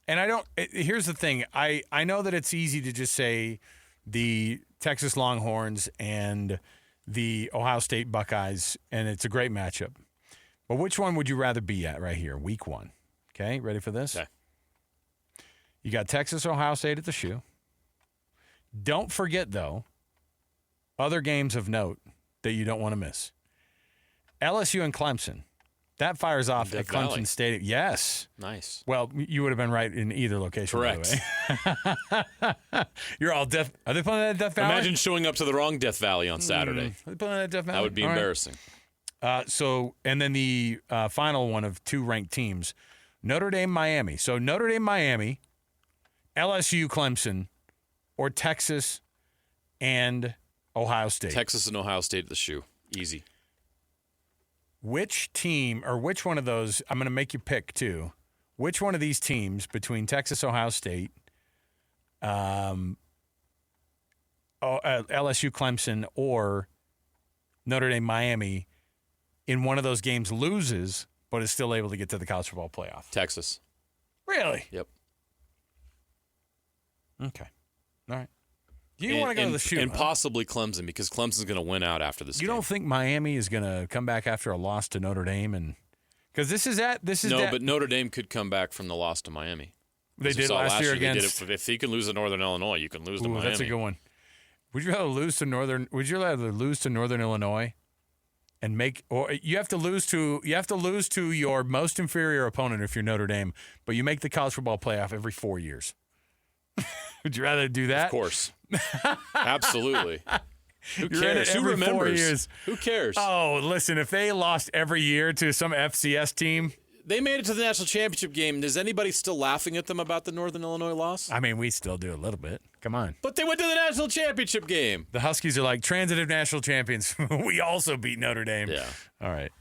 And here's the thing. I know that it's easy to just say the Texas Longhorns and the Ohio State Buckeyes, and it's a great matchup. But which one would you rather be at right here, week one? Okay, ready for this? Okay. You got Texas, Ohio State at the shoe. Don't forget, though, other games of note that you don't want to miss. LSU and Clemson. That fires off at Clemson Valley. Stadium. Yes. Nice. Well, you would have been right in either location. Correct. By the way. You're all Death. Are they playing at Death Valley? Imagine showing up to the wrong Death Valley on Saturday. Are they playing at Death Valley? That would be All right. embarrassing. And then the final one of two ranked teams, Notre Dame, Miami. So Notre Dame, Miami, LSU, Clemson, or Texas and Ohio State. Texas and Ohio State at the shoe. Easy. Which team or which one of those, I'm going to make you pick too, which one of these teams between Texas, Ohio State, LSU, Clemson, or Notre Dame, Miami, in one of those games loses but is still able to get to the college football playoff? Texas. Really? Yep. Okay. All right. Do you want to go to the shoot? And possibly Clemson, because Clemson's going to win out after this game. You don't think Miami is going to come back after a loss to Notre Dame? And because but Notre Dame could come back from the loss to Miami. They did last year against. If you can lose to Northern Illinois, you can lose to Miami. That's a good one. Would you rather lose to Northern Illinois and you have to lose to your most inferior opponent if you're Notre Dame, but you make the college football playoff every 4 years? Would you rather do that? Of course. Absolutely. Who You're in it cares? Who every 4 remembers? years. Who cares? Oh, listen, if they lost every year to some FCS team, They made it to the national championship game. Is anybody still laughing at them about the Northern Illinois loss? I mean, we still do a little bit. Come on. But they went to the national championship game. The Huskies are like transitive national champions. We also beat Notre Dame. Yeah. All right.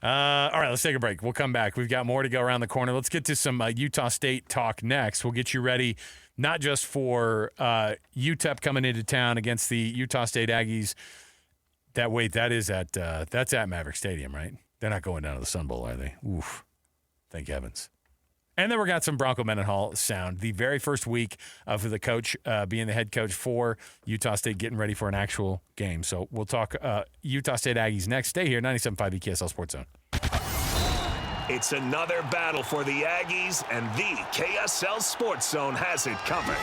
Let's take a break. We'll come back. We've got more to go around the corner. Let's get to some Utah State talk next. We'll get you ready not just for UTEP coming into town against the Utah State Aggies. That's at Maverick Stadium, right? They're not going down to the Sun Bowl, are they? Oof. Thank heavens. And then we got some Bronco Mendenhall sound. The very first week of the coach being the head coach for Utah State, getting ready for an actual game. So we'll talk Utah State Aggies next. Stay here, 97.5 EKSL Sports Zone. It's another battle for the Aggies, and the KSL Sports Zone has it covered.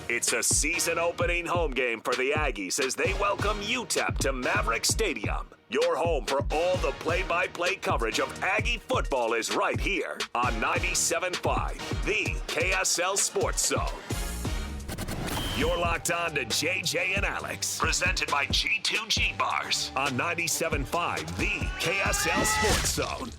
It's a season-opening home game for the Aggies as they welcome UTEP to Maverick Stadium. Your home for all the play-by-play coverage of Aggie football is right here on 97.5, the KSL Sports Zone. You're locked on to JJ and Alex, presented by G2G Bars on 97.5, the KSL Sports Zone.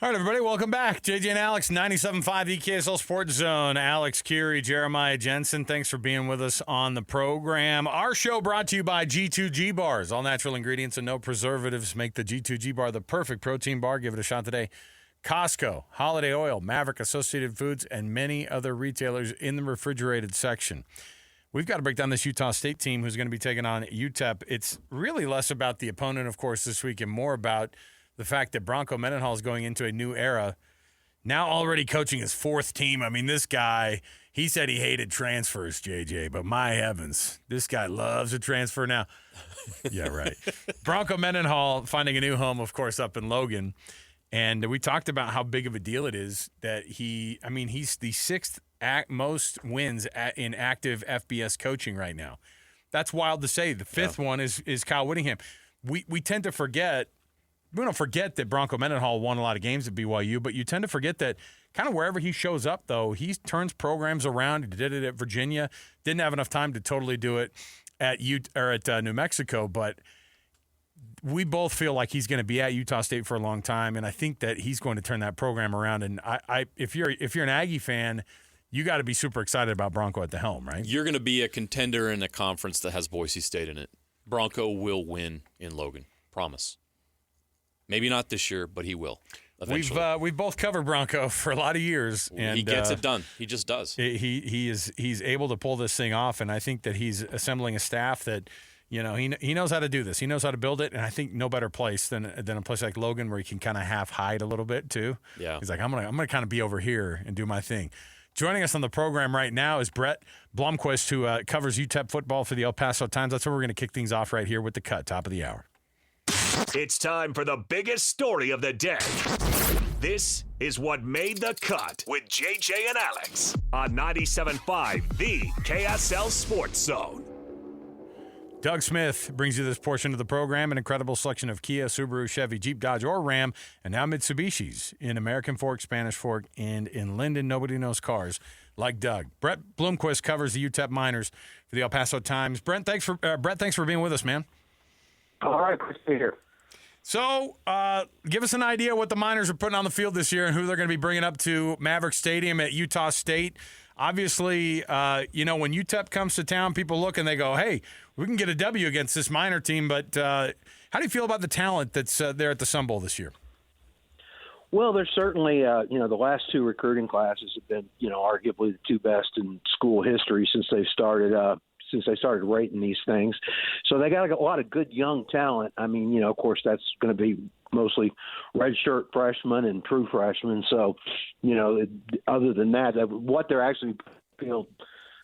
All right, everybody, welcome back. JJ and Alex, 97.5 EKSL Sports Zone. Alex, Kirry, Jeremiah, Jensen, thanks for being with us on the program. Our show brought to you by G2G Bars. All natural ingredients and no preservatives make the G2G Bar the perfect protein bar. Give it a shot today. Costco, Holiday Oil, Maverick, Associated Foods, and many other retailers in the refrigerated section. We've got to break down this Utah State team who's going to be taking on UTEP. It's really less about the opponent, of course, this week, and more about the fact that Bronco Mendenhall is going into a new era, now already coaching his fourth team. I mean, this guy, he said he hated transfers, JJ, but my heavens, this guy loves a transfer now. Yeah, right. Bronco Mendenhall finding a new home, of course, up in Logan. And we talked about how big of a deal it is that he's the sixth most wins in active FBS coaching right now. That's wild to say. The fifth one is Kyle Whittingham. We tend to forget. We don't forget that Bronco Mendenhall won a lot of games at BYU, but you tend to forget that kind of wherever he shows up, though, he turns programs around. He did it at Virginia. Didn't have enough time to totally do it at New Mexico, but we both feel like he's going to be at Utah State for a long time, and I think that he's going to turn that program around. And if you're an Aggie fan, you got to be super excited about Bronco at the helm, right? You're going to be a contender in a conference that has Boise State in it. Bronco will win in Logan. Promise. Maybe not this year, but he will eventually. We've both covered Bronco for a lot of years, and he gets it done. He just does. He's able to pull this thing off, and I think that he's assembling a staff that, you know, he knows how to do this. He knows how to build it, and I think no better place than a place like Logan where he can kind of half hide a little bit too. Yeah, he's like, I'm gonna kind of be over here and do my thing. Joining us on the program right now is Bret Bloomquist, who covers UTEP football for the El Paso Times. That's where we're going to kick things off right here with the cut, top of the hour. It's time for the biggest story of the day. This is what made the cut with JJ and Alex on 97.5, the KSL Sports Zone. Doug Smith brings you this portion of the program, an incredible selection of Kia, Subaru, Chevy, Jeep, Dodge, or Ram, and now Mitsubishis in American Fork, Spanish Fork, and in Linden. Nobody knows cars like Doug. Bret Bloomquist covers the UTEP Miners for the El Paso Times. Bret, thanks for being with us, man. All right, good to be here. So, give us an idea what the Miners are putting on the field this year and who they're going to be bringing up to Maverick Stadium at Utah State. Obviously, when UTEP comes to town, people look and they go, hey, we can get a W against this Miner team. But how do you feel about the talent that's there at the Sun Bowl this year? Well, there's certainly, the last two recruiting classes have been, arguably the two best in school history since they started rating these things. So they got a lot of good young talent. I mean, of course, that's going to be mostly redshirt freshmen and true freshmen. So, other than that, what they're actually field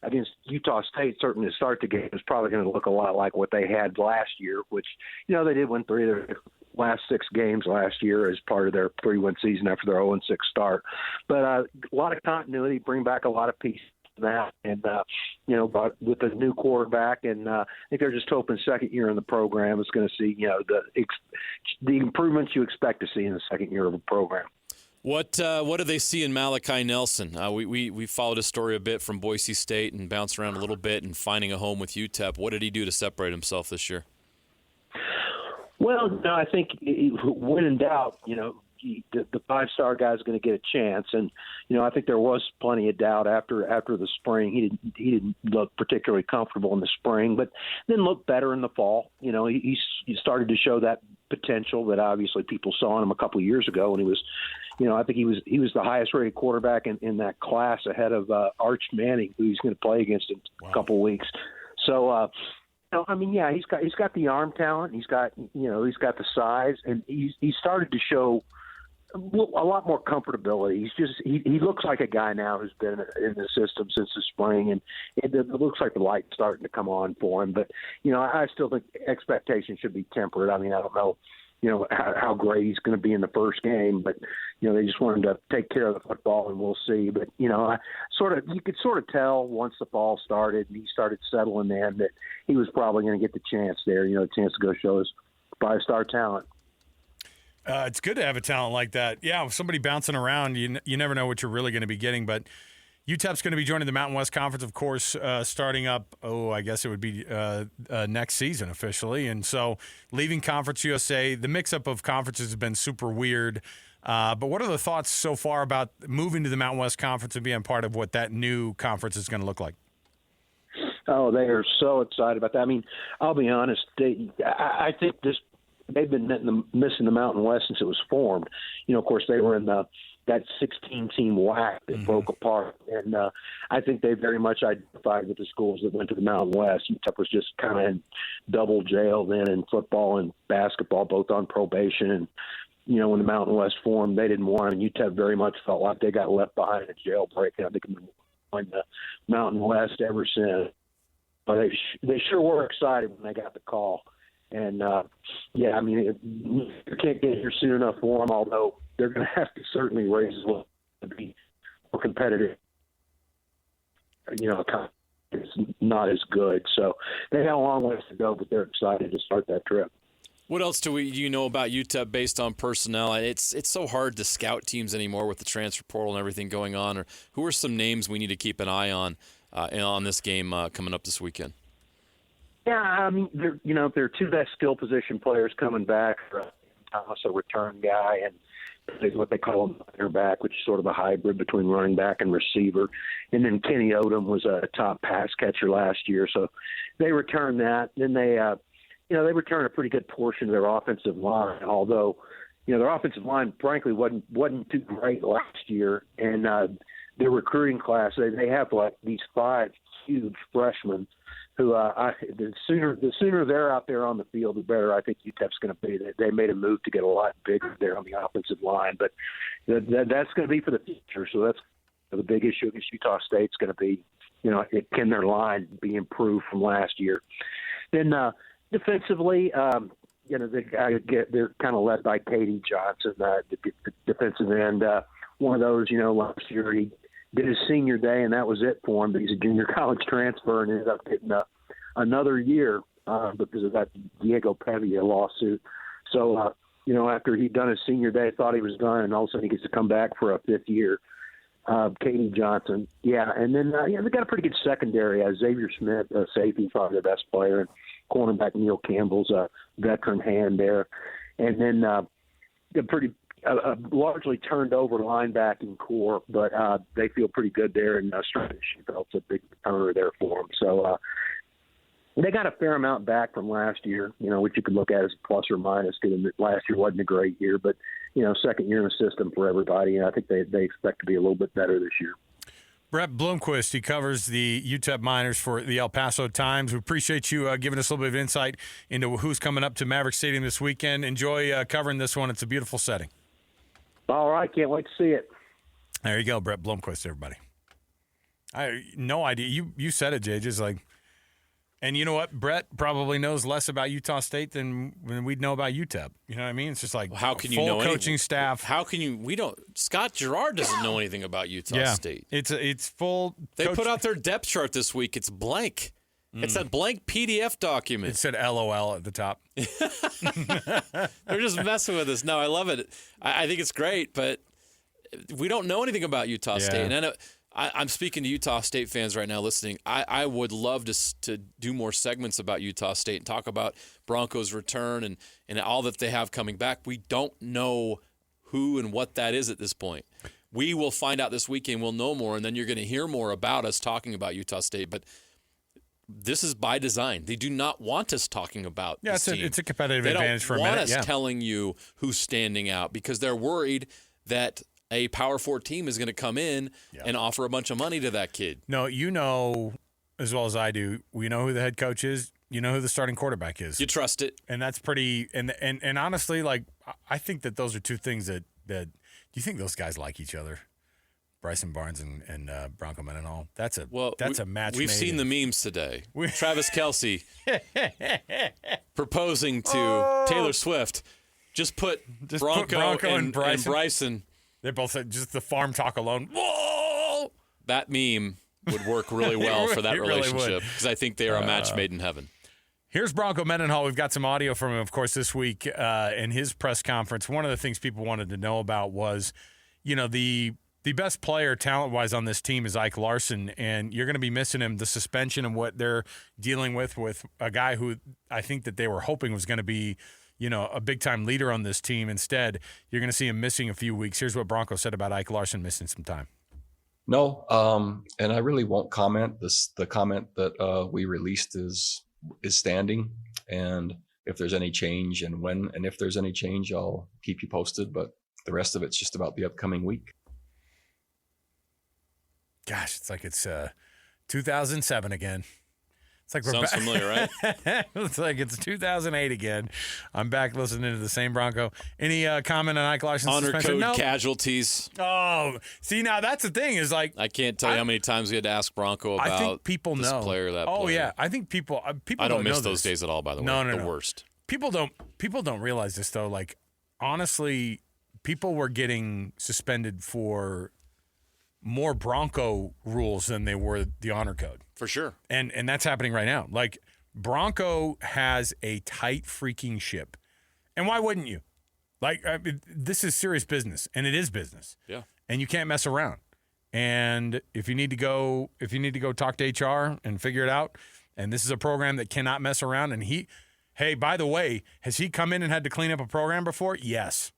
against Utah State, certainly to start the game, is probably going to look a lot like what they had last year, which, they did win 3 of their last 6 games last year as part of their 3-win season after their 0-6 start. But a lot of continuity, bring back a lot of pieces. That and but with the new quarterback, and I think they're just hoping second year in the program is going to see the improvements you expect to see in the second year of a program. What do they see in Malachi Nelson? We followed his story a bit from Boise State and bounced around a little bit and finding a home with UTEP. What did he do to separate himself this year? Well, I think when in doubt, the 5-star guy's going to get a chance. And I think there was plenty of doubt after the spring. He didn't look particularly comfortable in the spring, but then looked better in the fall. He started to show that potential that obviously people saw in him a couple of years ago when he was. I think he was the highest rated quarterback in that class ahead of Arch Manning, who he's going to play against in a couple of weeks. So, he's got the arm talent. He's got the size, and he started to show a lot more comfortability. He looks like a guy now who's been in the system since the spring, and it looks like the light's starting to come on for him. But I still think expectations should be tempered. I mean, I don't know. How great he's going to be in the first game, but they just want him to take care of the football, and we'll see. But you could sort of tell once the fall started and he started settling in that he was probably going to get the chance there. A chance to go show his 5-star talent. It's good to have a talent like that. Yeah, with somebody bouncing around, you never know what you're really going to be getting, but. UTEP's going to be joining the Mountain West Conference, of course, starting up, I guess it would be next season officially. And so leaving Conference USA, the mix-up of conferences has been super weird. But what are the thoughts so far about moving to the Mountain West Conference and being part of what that new conference is going to look like? Oh, they are so excited about that. I mean, I'll be honest. I think they've been missing the Mountain West since it was formed. Of course, they were in that 16-team WAC that broke apart. And I think they very much identified with the schools that went to the Mountain West. UTEP was just kind of in double jail then in football and basketball, both on probation. And, when the Mountain West formed, they didn't want them. UTEP very much felt like they got left behind in a jailbreak. And I think they've been going to the Mountain West ever since. But they sure were excited when they got the call. And, you can't get here soon enough for them, although they're going to have to certainly raise as well to be more competitive. It's not as good. So they have a long ways to go, but they're excited to start that trip. What else do you know about UTEP based on personnel? It's so hard to scout teams anymore with the transfer portal and everything going on. Or who are some names we need to keep an eye on this game coming up this weekend? Yeah, I mean, there are two best skill position players coming back. Thomas, a return guy, and what they call a runner back, which is sort of a hybrid between running back and receiver. And then Kenny Odom was a top pass catcher last year, so they returned that. Then they returned a pretty good portion of their offensive line, although their offensive line, frankly, wasn't too great last year. And their recruiting class, they have like these 5 huge freshmen who the sooner they're out there on the field, the better I think UTEP's going to be. They made a move to get a lot bigger there on the offensive line, but that's going to be for the future. So that's the big issue against Utah State's going to be, can their line be improved from last year? Then defensively, they're kind of led by Katie Johnson, the defensive end. One of those, last year he did his senior day, and that was it for him. But he's a junior college transfer and ended up getting another year because of that Diego Pevia lawsuit. So, after he'd done his senior day, thought he was done, and all of a sudden he gets to come back for a 5th year. Katie Johnson, and then they got a pretty good secondary. Xavier Smith, safety, probably their best player, and cornerback Neil Campbell's a veteran hand there, and then a largely turned over linebacking core, but they feel pretty good there, and Stratton Shefeld's a big returner there for them. So they got a fair amount back from last year, which you could look at as a plus or minus, given that last year wasn't a great year, but second year in the system for everybody, and I think they expect to be a little bit better this year. Bret Bloomquist, he covers the UTEP Miners for the El Paso Times. We appreciate you giving us a little bit of insight into who's coming up to Maverick Stadium this weekend. Enjoy covering this one. It's a beautiful setting. All right, can't wait to see it. There you go, Bret Bloomquist, everybody. I no idea. You said it, Jay. Just like, and you know what? Bret probably knows less about Utah State than we'd know about UTEP. You know what I mean? It's just like how can you full know coaching anything? Staff. How can you? We don't. Scott Girard doesn't know anything about Utah State. It's full. They put out their depth chart this week. It's blank. It's a blank PDF document. It said LOL at the top. They're just messing with us. No, I love it. I think it's great, but we don't know anything about Utah State. And I'm speaking to Utah State fans right now listening. I would love to do more segments about Utah State and talk about Broncos' return and all that they have coming back. We don't know who and what that is at this point. We will find out this weekend. We'll know more, and then you're going to hear more about us talking about Utah State. But this is by design. They do not want us talking about this team. It's a competitive advantage for a minute. They don't want us telling you who's standing out because they're worried that a Power 4 team is going to come in and offer a bunch of money to that kid. No, you know as well as I do, we know who the head coach is. You know who the starting quarterback is. You trust it. And that's pretty – and honestly, like, I think that those are two things that do you think those guys like each other? Bryson Barnes and Bronco Mendenhall. That's a match. We've seen the memes today. Travis Kelce proposing to Taylor Swift. Just put Bronco and Bryson. They both said just the farm talk alone. Whoa! That meme would work really well for that relationship because I think they are a match made in heaven. Here's Bronco Mendenhall. We've got some audio from him, of course, this week in his press conference. One of the things people wanted to know about was, the best player talent-wise on this team is Ike Larson, and you're going to be missing him. The suspension and what they're dealing with a guy who I think that they were hoping was going to be, a big-time leader on this team. Instead, you're going to see him missing a few weeks. Here's what Bronco said about Ike Larson missing some time. No, and I really won't comment. The comment that we released is standing, and if there's any change and if there's any change, I'll keep you posted. But the rest of it's just about the upcoming week. Gosh, it's like it's 2007 again. It's like sounds familiar, right? It's like it's 2008 again. I'm back listening to the same Bronco. Any comment on Ike Larson's honor suspension? code casualties. Oh, see, now that's the thing is like I can't tell you how many times we had to ask Bronco about I think people this know. player, that oh, player. yeah. I think people I don't miss know those days at all, by the way. No. The worst. People don't realize this, though. Like, honestly, people were getting suspended for more Bronco rules than they were the honor code. For sure. And that's happening right now. Like, Bronco has a tight freaking ship. And why wouldn't you? Like, this is serious business, and it is business. Yeah. And you can't mess around. And if you need to go talk to HR and figure it out, and this is a program that cannot mess around, and hey, by the way, has he come in and had to clean up a program before? Yes.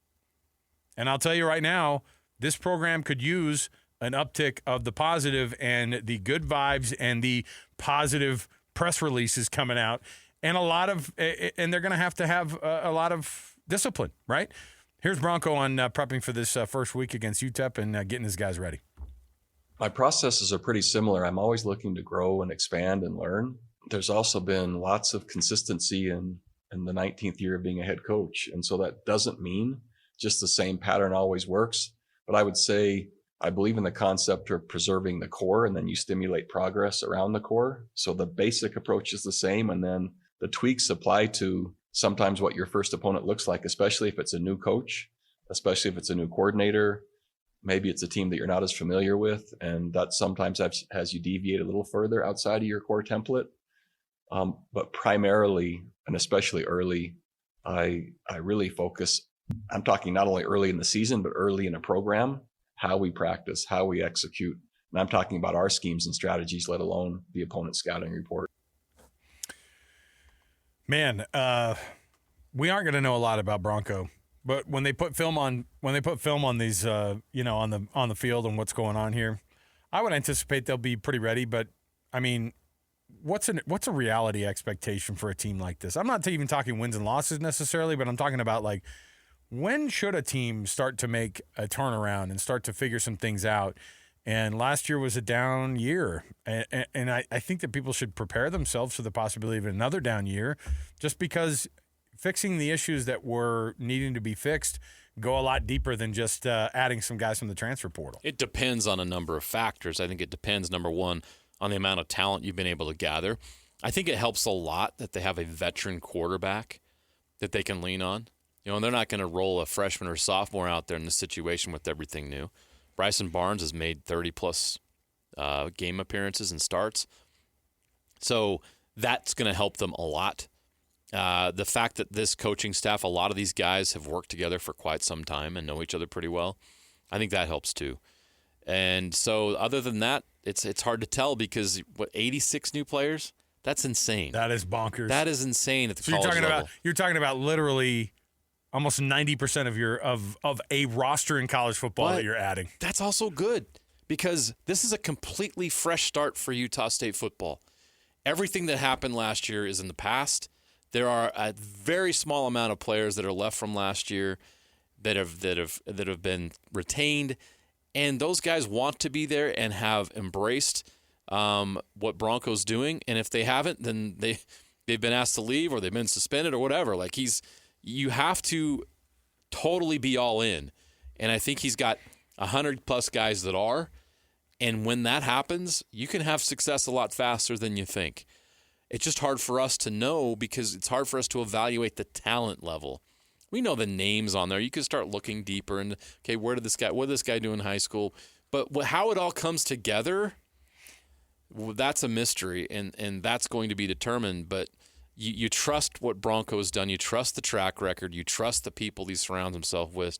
And I'll tell you right now, this program could use an uptick of the positive and the good vibes and the positive press releases coming out, and they're going to have a lot of discipline, right? Here's Bronco on prepping for this first week against UTEP and getting his guys ready. My processes are pretty similar. I'm always looking to grow and expand and learn. There's also been lots of consistency in the 19th year of being a head coach, and so that doesn't mean just the same pattern always works, but I would say I believe in the concept of preserving the core, and then you stimulate progress around the core. So the basic approach is the same, and then the tweaks apply to sometimes what your first opponent looks like, especially if it's a new coach, especially if it's a new coordinator. Maybe it's a team that you're not as familiar with, and that sometimes has you deviate a little further outside of your core template. But primarily, and especially early, I really focus. I'm talking not only early in the season, but early in a program, how we practice, how we execute. And I'm talking about our schemes and strategies, let alone the opponent scouting report. Man, we aren't going to know a lot about Bronco, but when they put film on these, on the field and what's going on here, I would anticipate they'll be pretty ready. But I mean, what's a reality expectation for a team like this? I'm not even talking wins and losses necessarily, but I'm talking about like, when should a team start to make a turnaround and start to figure some things out? And last year was a down year. And I think that people should prepare themselves for the possibility of another down year, just because fixing the issues that were needing to be fixed go a lot deeper than just adding some guys from the transfer portal. It depends on a number of factors. I think it depends, number one, on the amount of talent you've been able to gather. I think it helps a lot that they have a veteran quarterback that they can lean on. And they're not going to roll a freshman or sophomore out there in this situation with everything new. Bryson Barnes has made 30-plus game appearances and starts. So that's going to help them a lot. The fact that this coaching staff, a lot of these guys have worked together for quite some time and know each other pretty well, I think that helps too. And so other than that, it's hard to tell because, 86 new players? That's insane. That is bonkers. That is insane at the college level. You're talking about literally almost 90% of a roster in college football that you're adding. That's also good because this is a completely fresh start for Utah State football. Everything that happened last year is in the past. There are a very small amount of players that are left from last year that have been retained, and those guys want to be there and have embraced what Bronco's doing. And if they haven't, then they've been asked to leave or they've been suspended or whatever. Like you have to totally be all in, and I think he's got 100+ guys that are. And when that happens, you can have success a lot faster than you think. It's just hard for us to know because it's hard for us to evaluate the talent level. We know the names on there. You can start looking deeper and, okay, what did this guy do in high school? But how it all comes together, well, that's a mystery, and that's going to be determined. But you trust what Bronco's done. You trust the track record. You trust the people he surrounds himself with.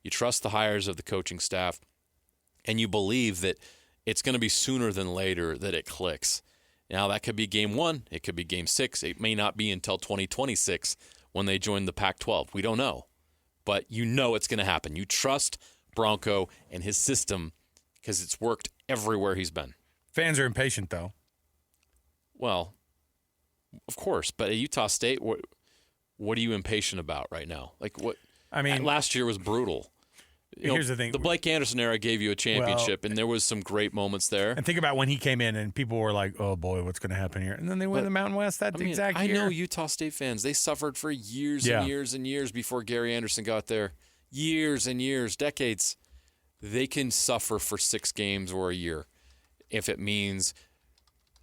You trust the hires of the coaching staff. And you believe that it's going to be sooner than later that it clicks. Now, that could be game 1. It could be game 6. It may not be until 2026 when they join the Pac-12. We don't know. But you know it's going to happen. You trust Bronco and his system because it's worked everywhere he's been. Fans are impatient, though. Well, of course. But at Utah State, what are you impatient about right now? Like what? I mean, last year was brutal. Here's the thing. The Blake Anderson era gave you a championship, and there was some great moments there. And think about when he came in and people were like, oh, boy, what's going to happen here? And then they win the Mountain West that exact year. I know Utah State fans. They suffered for years and years and years before Gary Anderson got there. Years and years, decades. They can suffer for 6 games or a year if it means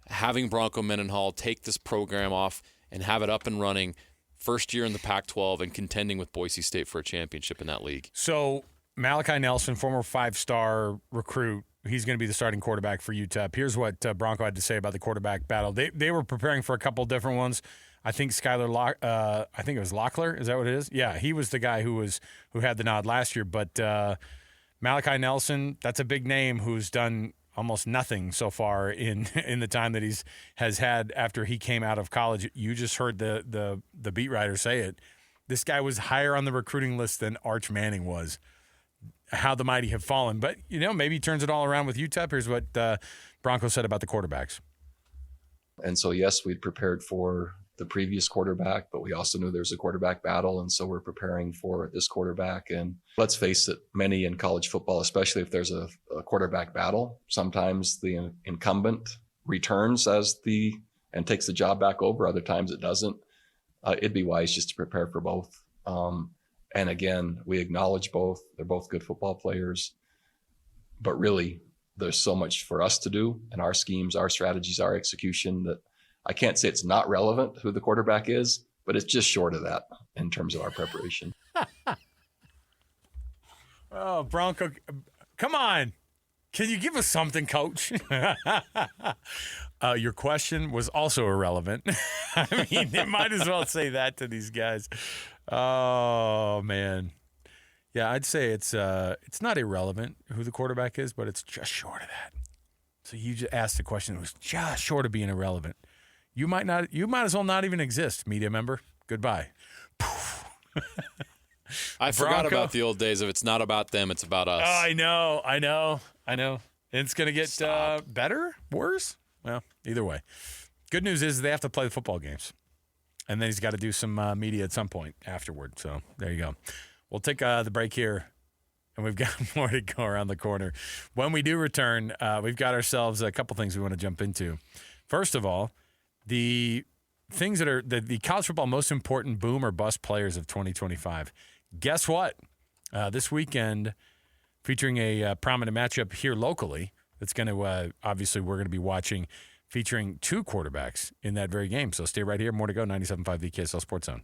having Bronco Mendenhall take this program off and have it up and running first year in the Pac-12 and contending with Boise State for a championship in that league. So Malachi Nelson, former 5-star recruit, he's going to be the starting quarterback for UTEP. Here's what Bronco had to say about the quarterback battle. They were preparing for a couple different ones. I think I think it was Locklear. Is that what it is? Yeah, he was the guy who had the nod last year. But Malachi Nelson, that's a big name who's done almost nothing so far in the time that has had after he came out of college. You just heard the beat writer say it. This guy was higher on the recruiting list than Arch Manning was. How the mighty have fallen. But, maybe he turns it all around with UTEP. Here's what Bronco said about the quarterbacks. And so, yes, we'd prepared for the previous quarterback, but we also knew there's a quarterback battle. And so we're preparing for this quarterback. And let's face it, many in college football, especially if there's a quarterback battle, sometimes the incumbent returns and takes the job back over. Other times it doesn't. It'd be wise just to prepare for both. And again, we acknowledge both. They're both good football players. But really, there's so much for us to do in our schemes, our strategies, our execution that I can't say it's not relevant who the quarterback is, but it's just short of that in terms of our preparation. Oh, Bronco, come on. Can you give us something, Coach? Your question was also irrelevant. I mean, they might as well say that to these guys. Oh, man. Yeah, I'd say it's not irrelevant who the quarterback is, but it's just short of that. So you just asked the question that was just short of being irrelevant. You might as well not even exist, media member. Goodbye. I forgot about the old days of it's not about them, it's about us. Oh, I know. And it's going to get better, worse? Well, either way. Good news is they have to play the football games. And then he's got to do some media at some point afterward. So there you go. We'll take the break here, and we've got more to go around the corner. When we do return, we've got ourselves a couple things we want to jump into. First of all, the things that are the college football most important boom or bust players of 2025. Guess what? This weekend, featuring a prominent matchup here locally, that's going to obviously we're going to be watching, featuring 2 quarterbacks in that very game. So stay right here. More to go. 97.5 the KSL Sports Zone.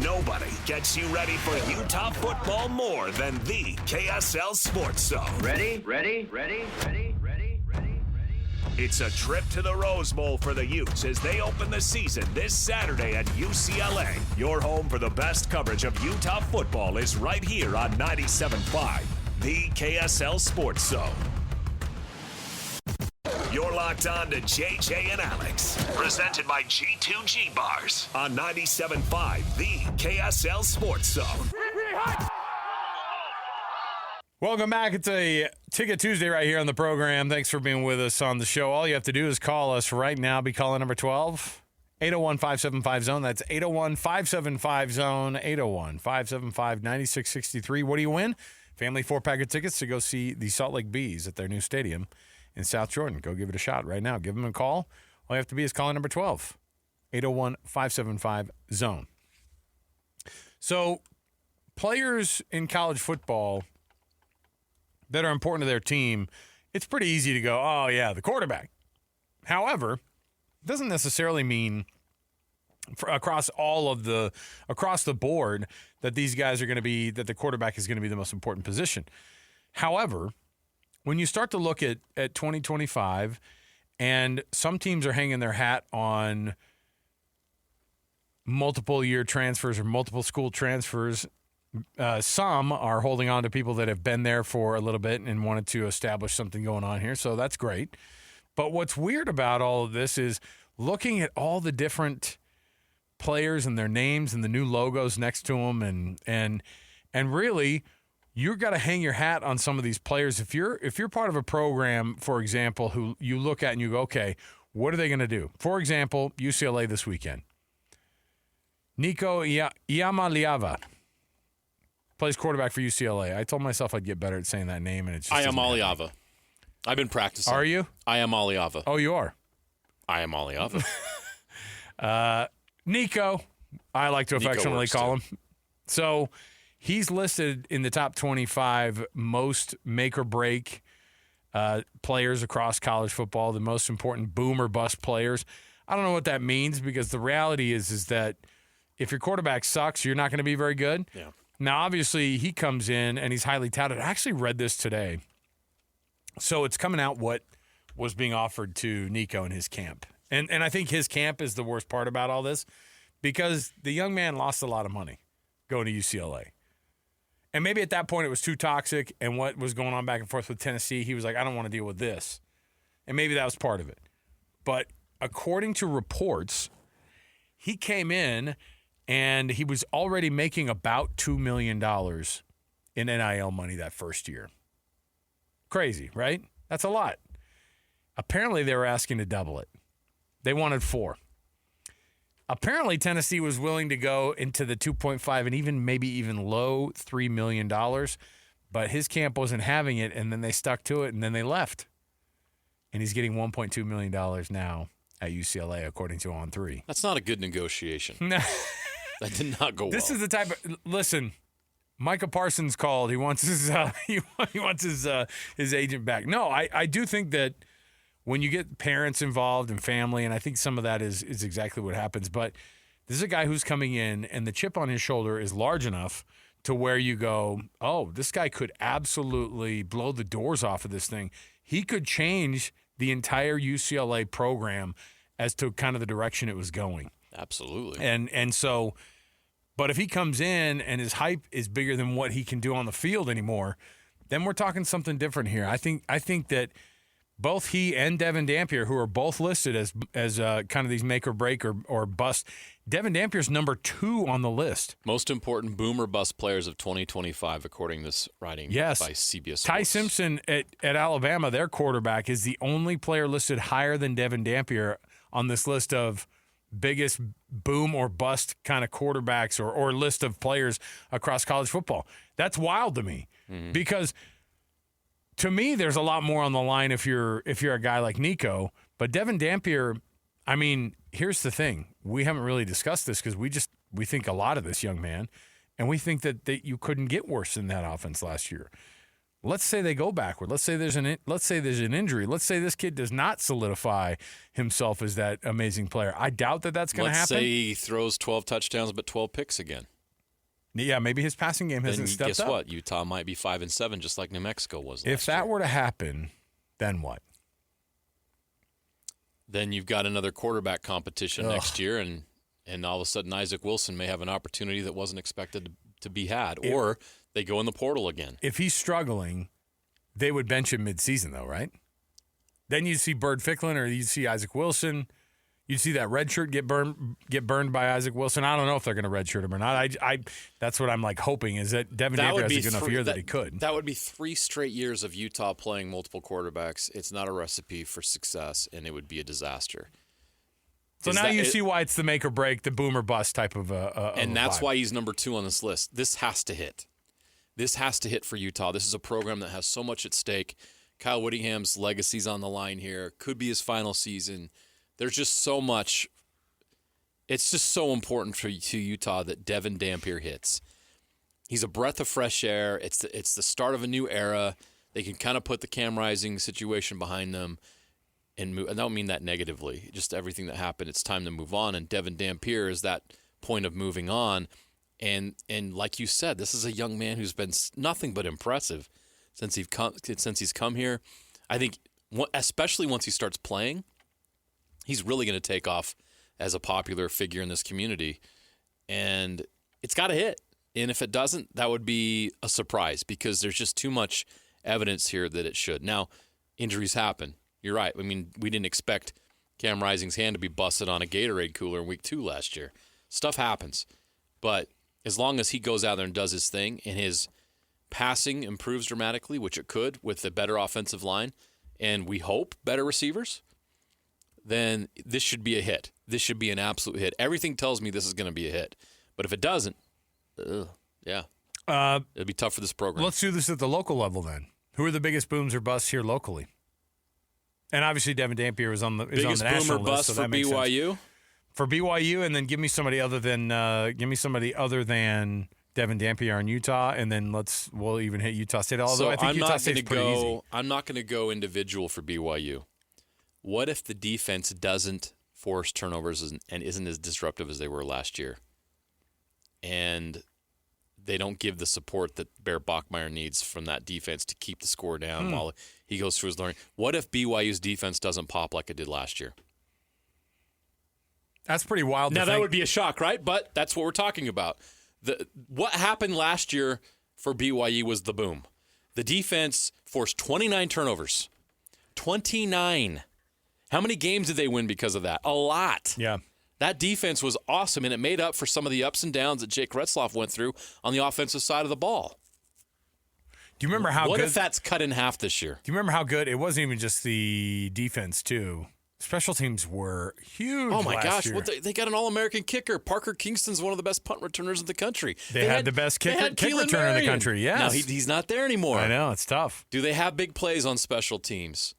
Nobody gets you ready for Utah football more than the KSL Sports Zone. Ready? It's a trip to the Rose Bowl for the Utes as they open the season this Saturday at UCLA. Your home for the best coverage of Utah football is right here on 97.5, the KSL Sports Zone. You're locked on to JJ and Alex, presented by G2 G2G Bars on 97.5, the KSL Sports Zone. Welcome back. It's a Ticket Tuesday right here on the program. Thanks for being with us on the show. All you have to do is call us right now. Be calling number 12, 801-575-ZONE. That's 801-575-ZONE, 801-575-9663. What do you win? Family 4-pack of tickets to go see the Salt Lake Bees at their new stadium in South Jordan. Go give it a shot right now. Give them a call. All you have to be is calling number 12, 801-575-ZONE. So players in college football that are important to their team, it's pretty easy to go, oh, yeah, the quarterback. However, it doesn't necessarily mean across the board that these guys are going to be, that the quarterback is going to be the most important position. However, when you start to look at 2025 and some teams are hanging their hat on multiple year transfers or multiple school transfers, some are holding on to people that have been there for a little bit and wanted to establish something going on here. So that's great. But what's weird about all of this is looking at all the different players and their names and the new logos next to them. And really, you've got to hang your hat on some of these players. If you're part of a program, for example, who you look at and you go, okay, what are they going to do? For example, UCLA this weekend. Nico Iamaleava plays quarterback for UCLA. I told myself I'd get better at saying that name, and it's just Iamaleava. I've been practicing. Are you? Iamaleava. Oh, you are? Iamaleava. Nico, I like to affectionately call him. So he's listed in the top 25 most make-or-break players across college football, the most important boom or bust players. I don't know what that means, because the reality is that if your quarterback sucks, you're not going to be very good. Yeah. Now, obviously, he comes in and he's highly touted. I actually read this today. So it's coming out what was being offered to Nico in his camp. And I think his camp is the worst part about all this, because the young man lost a lot of money going to UCLA. And maybe at that point it was too toxic, and what was going on back and forth with Tennessee, he was like, I don't want to deal with this. And maybe that was part of it. But according to reports, he came in and he was already making about $2 million in NIL money that first year. Crazy, right? That's a lot. Apparently, they were asking to double it. They wanted $4 million. Apparently, Tennessee was willing to go into the 2.5 and maybe even low $3 million, but his camp wasn't having it, and then they stuck to it, and then they left. And he's getting $1.2 million now at UCLA, according to On3. That's not a good negotiation. That did not go well. This is the type of – listen, Micah Parsons called. He wants his he wants his agent back. No, I do think that when you get parents involved and family, and I think some of that is exactly what happens, but this is a guy who's coming in, and the chip on his shoulder is large enough to where you go, oh, this guy could absolutely blow the doors off of this thing. He could change the entire UCLA program as to kind of the direction it was going. Absolutely. And so, but if he comes in and his hype is bigger than what he can do on the field anymore, then we're talking something different here. I think that both he and Devin Dampier, who are both listed as kind of these make or break or bust, Devin Dampier's number 2 on the list. Most important boom or bust players of 2025, according to this writing by CBS Sports. Ty Simpson at Alabama, their quarterback, is the only player listed higher than Devin Dampier on this list of biggest boom or bust kind of quarterbacks or list of players across college football. That's wild to me, because to me, there's a lot more on the line if you're a guy like Nico. But Devin Dampier, I mean, here's the thing. We haven't really discussed this because we think a lot of this young man, and we think that you couldn't get worse than that offense last year. Let's say they go backward. Let's say there's an injury. Let's say this kid does not solidify himself as that amazing player. I doubt that that's going to happen. Let's say he throws 12 touchdowns but 12 picks again. Yeah, maybe his passing game hasn't stepped up. Guess what? Utah might be 5-7, just like New Mexico was last year. If that were to happen, then what? Then you've got another quarterback competition next year, and all of a sudden Isaac Wilson may have an opportunity that wasn't expected to be had, or they go in the portal again. If he's struggling, they would bench him midseason, though, right? Then you'd see Bird Ficklin or you'd see Isaac Wilson. You'd see that red shirt get burned by Isaac Wilson. I don't know if they're going to red shirt him or not. That's what I'm like hoping is that Devin Dampier has a good enough year that he could. That would be 3 straight years of Utah playing multiple quarterbacks. It's not a recipe for success, and it would be a disaster. So now you see why it's the make or break, the boom or bust type of and that's why he's number 2 on this list. This has to hit. This has to hit for Utah. This is a program that has so much at stake. Kyle Whittingham's legacy's on the line here. Could be his final season. There's just so much. It's just so important to Utah that Devin Dampier hits. He's a breath of fresh air. It's the start of a new era. They can kind of put the Cam Rising situation behind them and move. And I don't mean that negatively. Just everything that happened, it's time to move on. And Devin Dampier is that point of moving on. And like you said, this is a young man who's been nothing but impressive since he's come here. I think, especially once he starts playing, he's really going to take off as a popular figure in this community. And it's got to hit. And if it doesn't, that would be a surprise because there's just too much evidence here that it should. Now, injuries happen. You're right. I mean, we didn't expect Cam Rising's hand to be busted on a Gatorade cooler in week 2 last year. Stuff happens. But as long as he goes out there and does his thing and his passing improves dramatically, which it could with a better offensive line, and we hope better receivers, then this should be a hit. This should be an absolute hit. Everything tells me this is going to be a hit. But if it doesn't, yeah, it'll be tough for this program. Let's do this at the local level then. Who are the biggest booms or busts here locally? And obviously Devin Dampier is on the national list. Biggest boom or bust for BYU? For BYU, and then give me somebody other than Devin Dampier in Utah, and then we'll even hit Utah State. Although I think Utah State's pretty easy. I'm not going to go individual for BYU. What if the defense doesn't force turnovers and isn't as disruptive as they were last year? And they don't give the support that Bear Bachmeier needs from that defense to keep the score down while he goes through his learning. What if BYU's defense doesn't pop like it did last year? That's pretty wild. Now, that would be a shock, right? But that's what we're talking about. What happened last year for BYU was the boom. The defense forced 29 turnovers. 29. How many games did they win because of that? A lot. Yeah. That defense was awesome, and it made up for some of the ups and downs that Jake Retzloff went through on the offensive side of the ball. Do you remember how What good? if that's cut in half this year? Do you remember how good? It wasn't even just the defense, too. Special teams were huge. Oh, my last gosh. year. They got an All-American kicker. Parker Kingston's one of the best punt returners in the country. They had the best kick returner in the country, yes. No, he's not there anymore. I know. It's tough. Do they have big plays on special teams?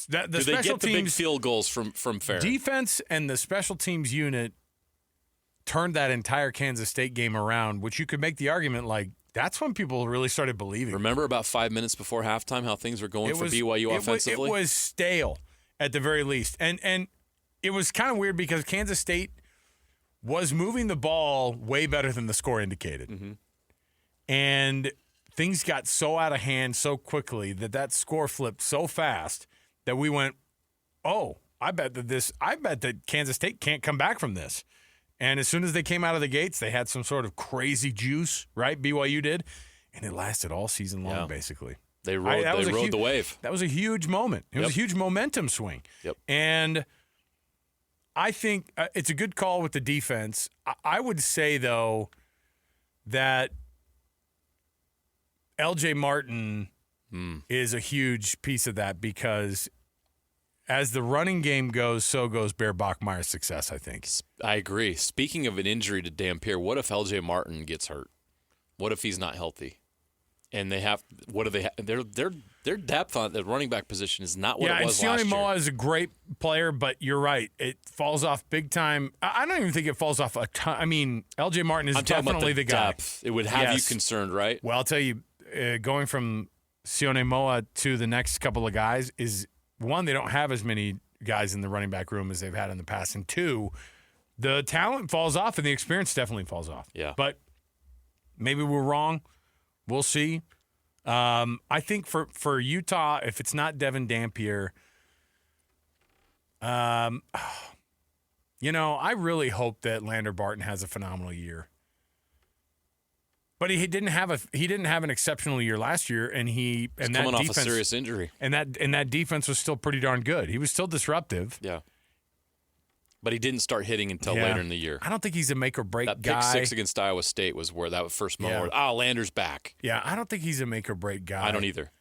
Do they get the big field goals from Farron? Defense and the special teams unit turned that entire Kansas State game around, which you could make the argument like that's when people really started believing. Remember about 5 minutes before halftime how things were going for BYU offensively? It was stale at the very least. And it was kind of weird because Kansas State was moving the ball way better than the score indicated. Mm-hmm. And things got so out of hand so quickly that score flipped so fast that we went, oh, I bet that Kansas State can't come back from this. And as soon as they came out of the gates, they had some sort of crazy juice, right? BYU did. And it lasted all season long, basically. They rode the wave. That was a huge moment. It was a huge momentum swing. Yep. And I think it's a good call with the defense. I would say, though, that LJ Martin is a huge piece of that because as the running game goes, so goes Bear Bachmeier's success, I think. I agree. Speaking of an injury to Dampier, what if LJ Martin gets hurt? What if he's not healthy? And their depth on the running back position is not what it was last year. Yeah, and Sione Moa is a great player, but you're right. It falls off big time. I don't even think it falls off a ton. I mean, LJ Martin is definitely the guy. Depth. It would have you concerned, right? Well, I'll tell you, going from Sione Moa to the next couple of guys is, one, they don't have as many guys in the running back room as they've had in the past, and two, the talent falls off and the experience definitely falls off. Yeah. But maybe we're wrong. We'll see. I think for Utah, if it's not Devin Dampier, I really hope that Lander Barton has a phenomenal year. But he didn't have an exceptional year last year, and He's coming off a serious injury, and that defense was still pretty darn good. He was still disruptive. Yeah. But he didn't start hitting until later in the year. I don't think he's a make or break guy. guy. That pick six against Iowa State was where that first moment. Where, Lander's back. Yeah, I don't think he's a make or break guy. I don't either.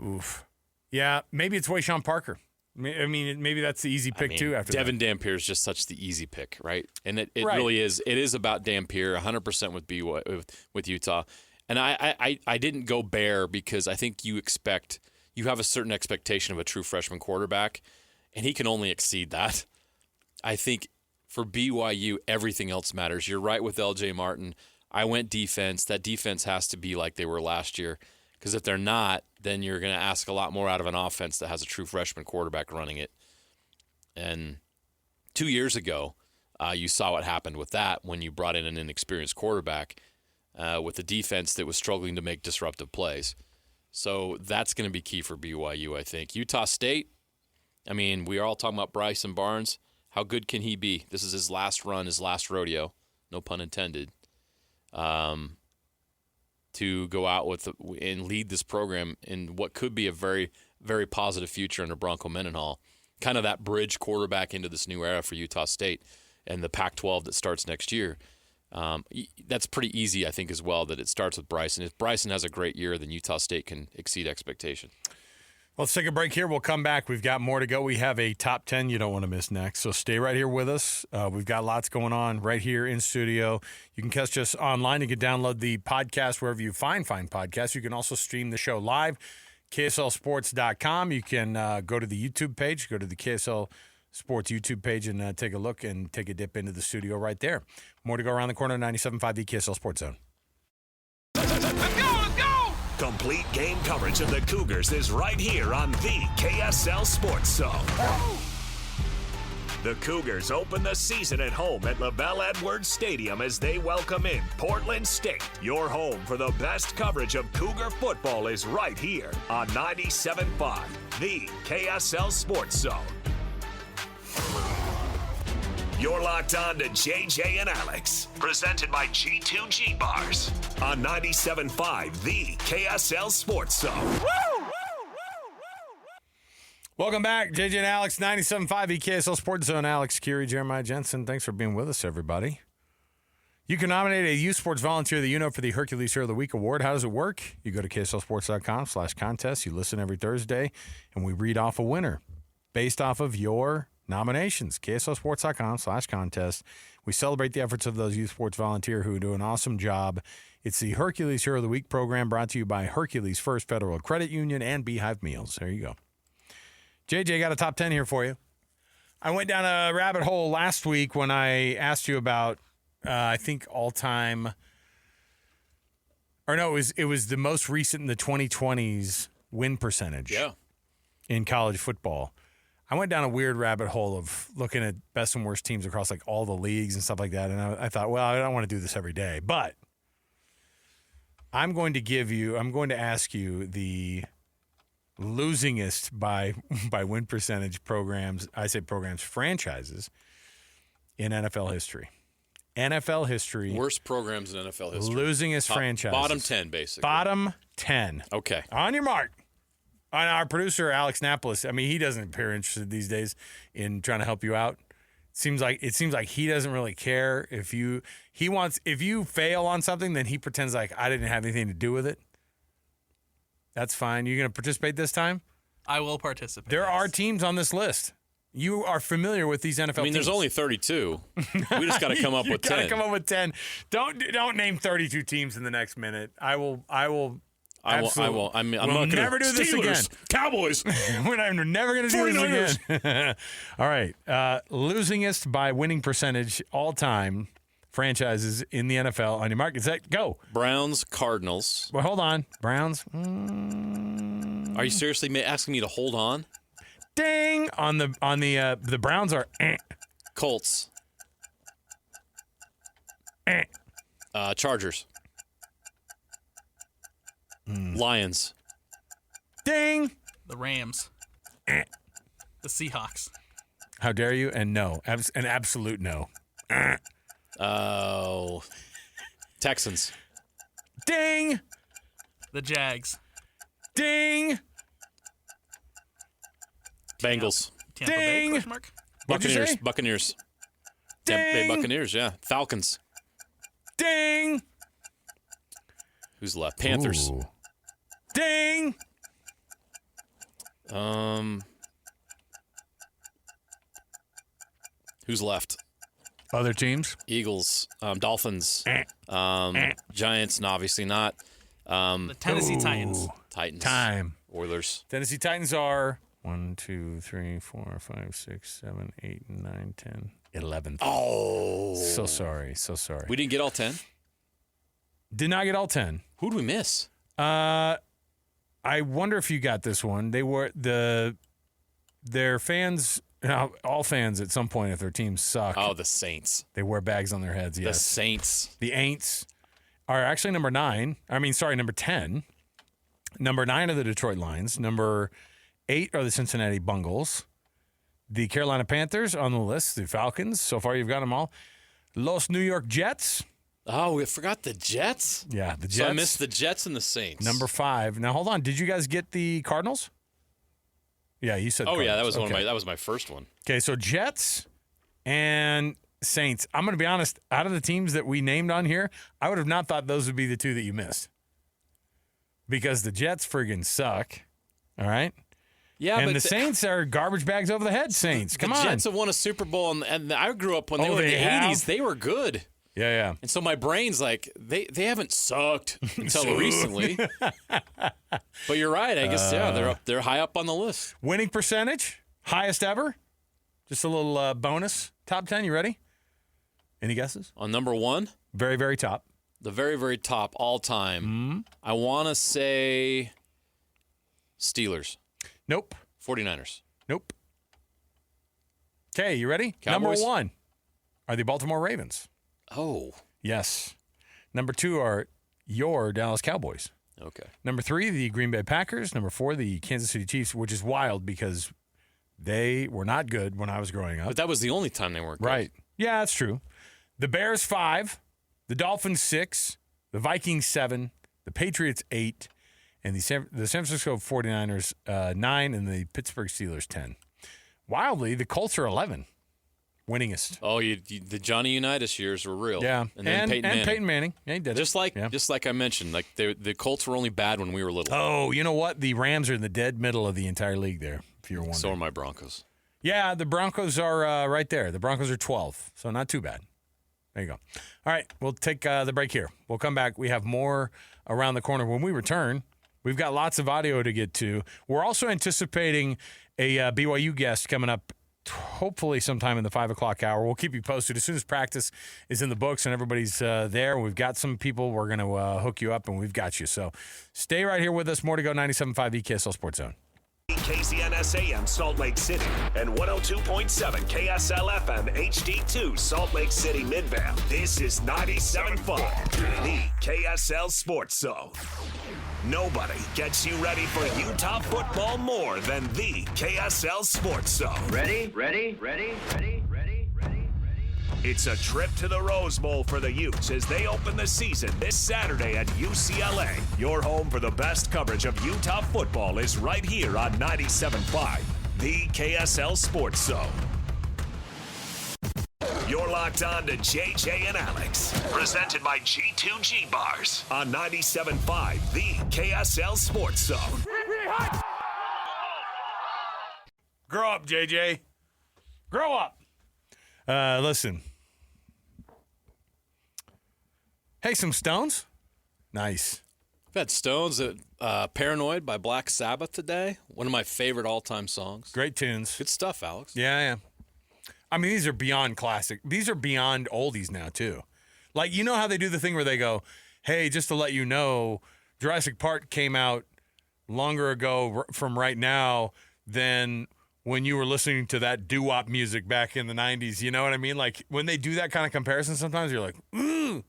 Oof. Yeah, maybe it's Wayshawn Parker. I mean, maybe that's the easy pick too. After Devin Dampier is just such the easy pick, right? And it Right. really is. It is about Dampier, 100% with with Utah. And I didn't go Bear because I think you have a certain expectation of a true freshman quarterback, and he can only exceed that. I think for BYU, everything else matters. You're right with LJ Martin. I went defense. That defense has to be like they were last year, because if they're not, then you're going to ask a lot more out of an offense that has a true freshman quarterback running it. And 2 years ago, you saw what happened with that when you brought in an inexperienced quarterback with a defense that was struggling to make disruptive plays. So that's going to be key for BYU, I think. Utah State, I mean, we are all talking about Bryson Barnes. How good can he be? This is his last run, his last rodeo, no pun intended, to go out and lead this program in what could be a very, very positive future under Bronco Mendenhall. Kind of that bridge quarterback into this new era for Utah State and the Pac-12 that starts next year. That's pretty easy, I think, as well, that it starts with Bryson. If Bryson has a great year, then Utah State can exceed expectation. Let's take a break here. We'll come back. We've got more to go. We have a top 10 you don't want to miss next. So stay right here with us. We've got lots going on right here in studio. You can catch us online. You can download the podcast wherever you find podcasts. You can also stream the show live, KSLSports.com. You can go to the YouTube page, go to the KSL Sports YouTube page and take a look and take a dip into the studio right there. More to go around the corner, 97.5 the KSL Sports Zone. Complete game coverage of the Cougars is right here on the KSL Sports Zone. The Cougars open the season at home at LaVell Edwards Stadium as they welcome in Portland State. Your home for the best coverage of Cougar football is right here on 97.5, the KSL Sports Zone. You're locked on to JJ and Alex, presented by G2G Bars on 97.5, the KSL Sports Zone. Welcome back, JJ and Alex, 97.5 the KSL Sports Zone. Alex, Kirry, Jeremiah, Jensen, thanks for being with us, everybody. You can nominate a youth sports volunteer that you know for the Hercules Hero of the Week award. How does it work? You go to KSLSports.com/contest. You listen every Thursday, and we read off a winner based off of your nominations. KSLSports.com/contest. We celebrate the efforts of those youth sports volunteers who do an awesome job. It's the Hercules Hero of the Week program brought to you by Hercules First Federal Credit Union and Beehive Meals. There you go. JJ, got a top 10 here for you. I went down a rabbit hole last week when I asked you about, I think, all-time, or no, it was the most recent in the 2020s win percentage in college football. I went down a weird rabbit hole of looking at best and worst teams across like all the leagues and stuff like that. And I thought, well, I don't want to do this every day, but I'm going to ask you the losingest by win percentage programs. I say programs, franchises in NFL history. NFL history. Worst programs in NFL history. Losingest franchises. Bottom 10, basically. Bottom 10. Okay. On your mark. On our producer, Alex Napolis, I mean, he doesn't appear interested these days in trying to help you out. It seems like he doesn't really care if you fail on something, then he pretends like I didn't have anything to do with it. That's fine. You're going to participate this time? I will participate. There are teams on this list. You are familiar with these NFL teams. I mean, there's only 32. We just got to come up with 10. You got to come up with 10. Don't name 32 teams in the next minute. I will. I won't. I'm not going to never do this again. Cowboys. We're never going to do this again. All right. Losingest by winning percentage all time franchises in the NFL. On your mark, set, go. Browns, Cardinals. Well, hold on. Browns. Are you seriously asking me to hold on? Ding on the Browns are Colts. Chargers. Lions. Ding. The Rams. The Seahawks. How dare you? And no. An absolute no. Oh. Texans. Ding. The Jags. Ding. Bengals. Tampa Bay, Ding. question mark? What'd you say? Buccaneers. Ding! Tampa Bay Buccaneers, yeah. Falcons. Ding! Who's left? Panthers. Ooh. Ding! Who's left? Other teams? Eagles, Dolphins, Giants, and obviously not. The Tennessee Titans. Titans. Time. Oilers. Tennessee Titans are 1, 2, 3, 4, 5, 6, 7, 8, 9, 10, 11th. Oh. So sorry. So sorry. We didn't get all 10? Did not get all 10. Who'd we miss? I wonder if you got this one. They were their fans, all fans at some point if their teams suck. Oh, the Saints. They wear bags on their heads, yes. The Saints. The Aints are actually number 10. Number 9 are the Detroit Lions. Number 8 are the Cincinnati Bungles. The Carolina Panthers on the list. The Falcons. So far, you've got them all. Los New York Jets. Oh, we forgot the Jets? Yeah, the Jets. So I missed the Jets and the Saints. Number 5. Now, hold on. Did you guys get the Cardinals? Yeah, you said Cardinals. Yeah, that was okay. that was my first one. Okay, so Jets and Saints. I'm going to be honest. Out of the teams that we named on here, I would have not thought those would be the two that you missed. Because the Jets friggin' suck. All right? Yeah, and but the Saints are garbage bags over the head Saints. Come on. The Jets have won a Super Bowl, and I grew up when they were in they the have? 80s. They were good. Yeah. And so my brain's like, they haven't sucked until recently. But you're right. I guess, they're high up on the list. Winning percentage, highest ever. Just a little bonus. Top 10, you ready? Any guesses? On number 1? Very, very top. The very, very top all time. I want to say Steelers. Nope. 49ers. Nope. Okay, you ready? Cowboys? Number 1 are the Baltimore Ravens. Oh. Yes. Number 2 are your Dallas Cowboys. Okay. Number 3, the Green Bay Packers. Number 4, the Kansas City Chiefs, which is wild because they were not good when I was growing up. But that was the only time they weren't good. Right. Yeah, that's true. The Bears, 5. The Dolphins, 6. The Vikings, 7. The Patriots, 8. And the San Francisco 49ers, 9. And the Pittsburgh Steelers, 10. Wildly, the Colts are 11. Winningest. Oh, the Johnny Unitas years were real. Yeah. And then Peyton Manning. Yeah, he did just it. Just like I mentioned, like the Colts were only bad when we were little. Oh, you know what? The Rams are in the dead middle of the entire league there, if you're wondering. So are my Broncos. Yeah, the Broncos are right there. The Broncos are 12, so not too bad. There you go. All right, we'll take the break here. We'll come back. We have more around the corner. When we return, we've got lots of audio to get to. We're also anticipating a BYU guest coming up hopefully sometime in the 5 o'clock hour. We'll keep you posted as soon as practice is in the books and everybody's there. We've got some people. We're going to hook you up, and we've got you. So stay right here with us. More to go. 97.5 EKSL Sports Zone. KZNS AM Salt Lake City and 102.7 KSL FM HD2 Salt Lake City Midvale. This is 97.5, the KSL Sports Zone. Nobody gets you ready for Utah football more than the KSL Sports Zone. Ready? It's a trip to the Rose Bowl for the Utes as they open the season this Saturday at UCLA. Your home for the best coverage of Utah football is right here on 97.5, the KSL Sports Zone. You're locked on to JJ and Alex, presented by G2G Bars on 97.5, the KSL Sports Zone. Grow up, JJ. Grow up. Listen. Hey, some Stones? Nice. I've had Stones at Paranoid by Black Sabbath today. One of my favorite all-time songs. Great tunes. Good stuff, Alex. Yeah. I mean, these are beyond classic. These are beyond oldies now, too. Like, you know how they do the thing where they go, hey, just to let you know, Jurassic Park came out longer ago from right now than when you were listening to that doo-wop music back in the 90s. You know what I mean? Like, when they do that kind of comparison, sometimes you're like, ooh,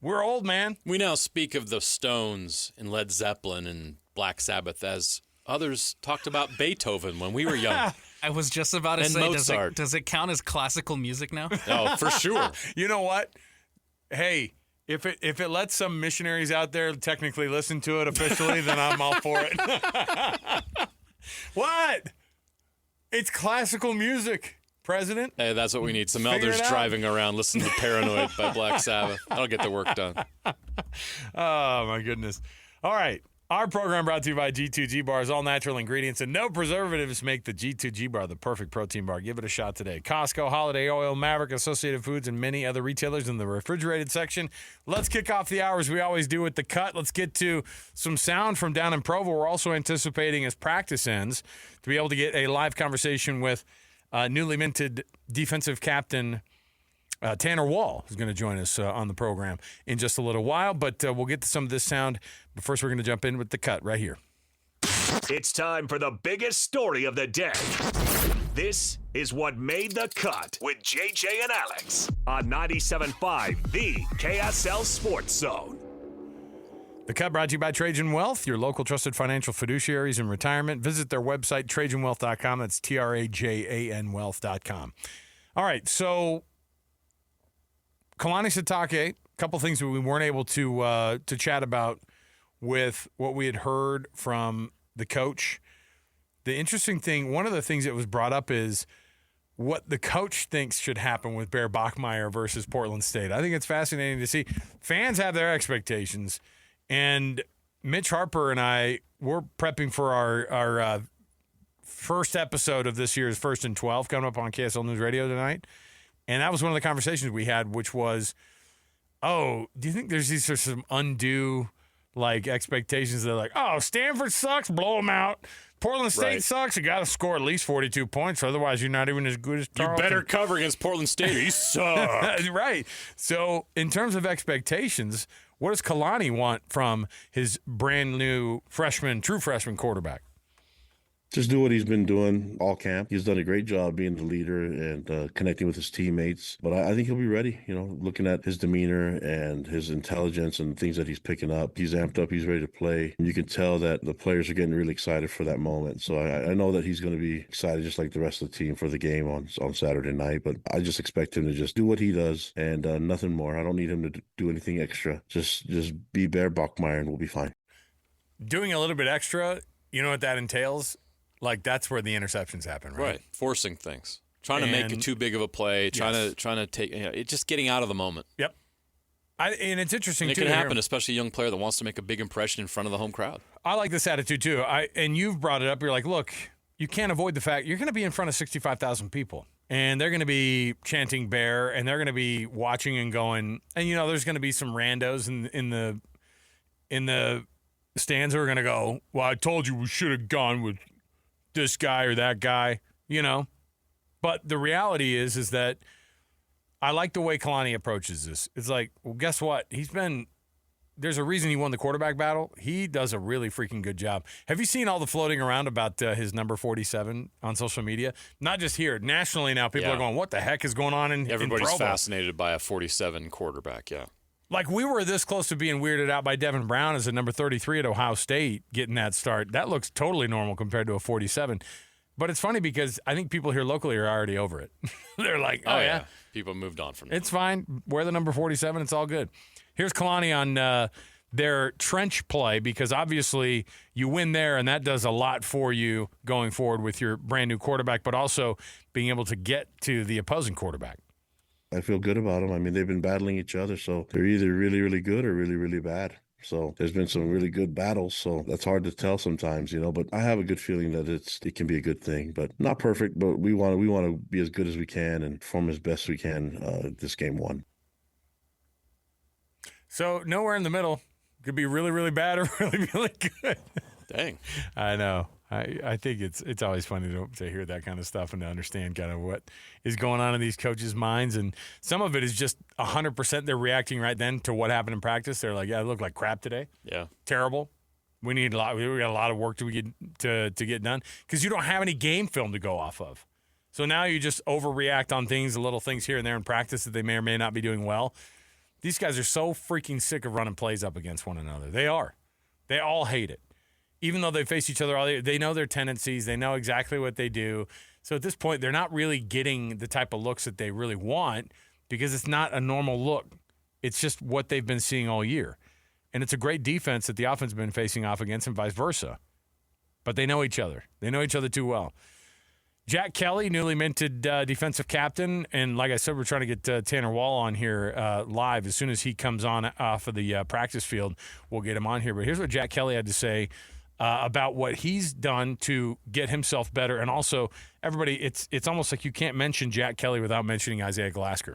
we're old, man. We now speak of the Stones and Led Zeppelin and Black Sabbath as others talked about Beethoven when we were young. I was just about to And say, Mozart. does it count as classical music now? Oh, for sure. You know what? Hey, if it lets some missionaries out there technically listen to it officially, then I'm all for it. What? It's classical music, President. Hey, that's what we need. Some Figure elders it out. driving around listening to Paranoid by Black Sabbath. That'll get the work done. Oh, my goodness. All right. Our program brought to you by G2G Bars. All natural ingredients and no preservatives make the G2G Bar the perfect protein bar. Give it a shot today. Costco, Holiday Oil, Maverick, Associated Foods, and many other retailers in the refrigerated section. Let's kick off the hours we always do with the cut. Let's get to some sound from down in Provo. We're also anticipating, as practice ends, to be able to get a live conversation with newly minted defensive captain Tanner Wall, who's going to join us on the program in just a little while. But we'll get to some of this sound. But first, we're going to jump in with the cut right here. It's time for the biggest story of the day. This is what made the cut with JJ and Alex on 97.5, the KSL Sports Zone. The cut brought to you by Trajan Wealth, your local trusted financial fiduciaries in retirement. Visit their website, TrajanWealth.com. That's TRAJAN Wealth.com. All right, so Kalani Sitake, a couple things that we weren't able to chat about with what we had heard from the coach. The interesting thing, one of the things that was brought up is what the coach thinks should happen with Bear Bachmeier versus Portland State. I think it's fascinating to see. Fans have their expectations, and Mitch Harper and I, we're prepping for our first episode of this year's First and 12 coming up on KSL News Radio tonight. And that was one of the conversations we had, which was, do you think there's these sort of some undue expectations that are like, oh, Stanford sucks, blow them out. Portland State sucks, you got to score at least 42 points, otherwise you're not even as good as Tarleton. You better cover against Portland State or you suck. Right. So in terms of expectations, what does Kalani want from his brand new true freshman quarterback? Just do what he's been doing all camp. He's done a great job being the leader and connecting with his teammates. But I think he'll be ready, looking at his demeanor and his intelligence and things that he's picking up. He's amped up. He's ready to play. And you can tell that the players are getting really excited for that moment. So I know that he's going to be excited just like the rest of the team for the game on Saturday night. But I just expect him to just do what he does and nothing more. I don't need him to do anything extra. Just be Bear Bachmeier and we'll be fine. Doing a little bit extra, you know what that entails? That's where the interceptions happen, right? Right, forcing things, trying to make it too big of a play, trying to take it, just getting out of the moment. Yep. And it's interesting and it too. Can happen, especially a young player that wants to make a big impression in front of the home crowd. I like this attitude too. And you've brought it up. You're like, look, you can't avoid the fact you're going to be in front of 65,000 people, and they're going to be chanting Bear, and they're going to be watching and going. And there's going to be some randos in the stands who are going to go, well, I told you we should have gone with this guy or that guy, But the reality is that I like the way Kalani approaches this. It's like, well, guess what? There's a reason he won the quarterback battle. He does a really freaking good job. Have you seen all the floating around about his number 47 on social media? Not just here. Nationally now, people are going, what the heck is going on in Everybody's Provo? fascinated by a 47 quarterback, yeah. We were this close to being weirded out by Devin Brown as a number 33 at Ohio State getting that start. That looks totally normal compared to a 47. But it's funny because I think people here locally are already over it. They're like, oh, yeah. People moved on from it. It's fine. Wear the number 47. It's all good. Here's Kalani on their trench play because obviously you win there and that does a lot for you going forward with your brand new quarterback, but also being able to get to the opposing quarterback. I feel good about them. I mean, they've been battling each other, so they're either really, really good or really, really bad. So there's been some really good battles, so that's hard to tell sometimes, But I have a good feeling that it can be a good thing, but not perfect. But we want to be as good as we can and perform as best we can this game one. So nowhere in the middle. Could be really, really bad or really, really good. Dang. I know. I think it's always funny to hear that kind of stuff and to understand kind of what is going on in these coaches' minds. And some of it is just 100% they're reacting right then to what happened in practice. They're like, yeah, it looked like crap today. Yeah. Terrible. We got a lot of work to get done because you don't have any game film to go off of. So now you just overreact on things, the little things here and there in practice that they may or may not be doing well. These guys are so freaking sick of running plays up against one another. They are. They all hate it. Even though they face each other all day, they know their tendencies. They know exactly what they do. So at this point, they're not really getting the type of looks that they really want because it's not a normal look. It's just what they've been seeing all year. And it's a great defense that the offense has been facing off against and vice versa. But they know each other. They know each other too well. Jack Kelly, newly minted defensive captain. And like I said, we're trying to get Tanner Wall on here live. As soon as he comes on off of the practice field, we'll get him on here. But here's what Jack Kelly had to say about what he's done to get himself better. And also, everybody, it's almost like you can't mention Jack Kelly without mentioning Isaiah Glasker.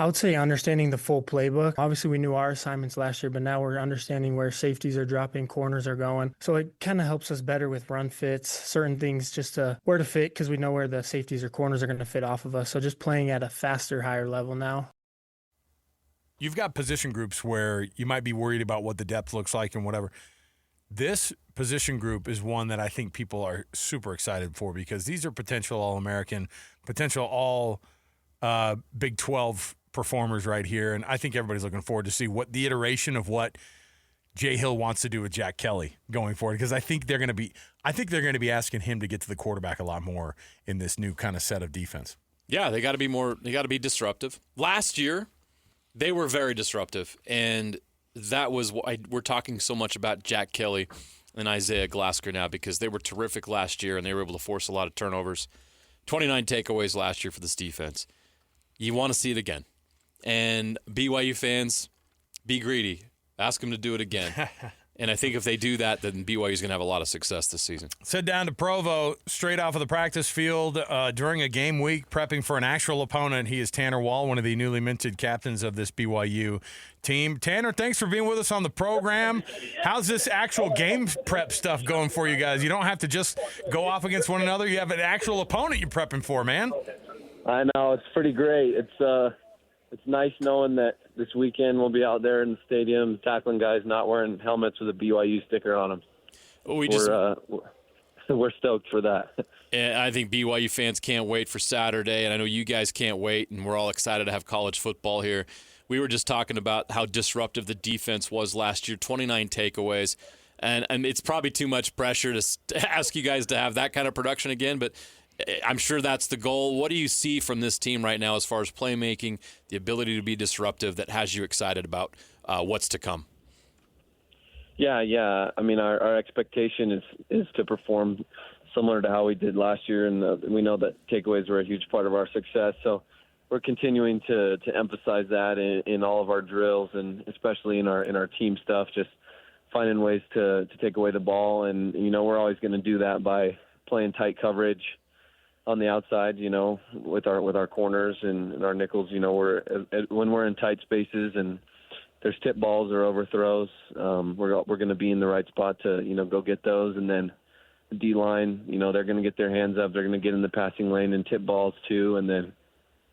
I would say understanding the full playbook. Obviously, we knew our assignments last year, but now we're understanding where safeties are dropping, corners are going. So it kind of helps us better with run fits, certain things just to where to fit because we know where the safeties or corners are going to fit off of us. So just playing at a faster, higher level now. You've got position groups where you might be worried about what the depth looks like and whatever. This position group is one that I think people are super excited for because these are potential All-American, potential all Big 12 performers right here, and I think everybody's looking forward to see what the iteration of what Jay Hill wants to do with Jack Kelly going forward because I think they're going to be asking him to get to the quarterback a lot more in this new kind of set of defense. Yeah, they got to be more. They got to be disruptive. Last year, they were very disruptive, and that was why we're talking so much about Jack Kelly and Isaiah Glasker now because they were terrific last year and they were able to force a lot of turnovers. 29 takeaways last year for this defense. You want to see it again. And BYU fans, be greedy. Ask them to do it again. And I think if they do that, then BYU is going to have a lot of success this season. Sit down to Provo, straight off of the practice field during a game week, prepping for an actual opponent. He is Tanner Wall, one of the newly minted captains of this BYU team. Tanner, thanks for being with us on the program. How's this actual game prep stuff going for you guys? You don't have to just go off against one another. You have an actual opponent you're prepping for, man. I know. It's pretty great. It's nice knowing that this weekend we'll be out there in the stadium tackling guys not wearing helmets with a BYU sticker on them. We're stoked for that. And I think BYU fans can't wait for Saturday, and I know you guys can't wait, and we're all excited to have college football here. We were just talking about how disruptive the defense was last year, 29 takeaways, and it's probably too much pressure to ask you guys to have that kind of production again, but I'm sure that's the goal. What do you see from this team right now as far as playmaking, the ability to be disruptive that has you excited about what's to come? Yeah. I mean, our expectation is to perform similar to how we did last year, and we know that takeaways were a huge part of our success. So we're continuing to emphasize that in all of our drills, and especially in our team stuff, just finding ways to take away the ball. And, we're always going to do that by playing tight coverage on the outside, with our corners and our nickels, when we're in tight spaces and there's tip balls or overthrows, we're going to be in the right spot to, go get those. And then the D-line, they're going to get their hands up. They're going to get in the passing lane and tip balls too. And then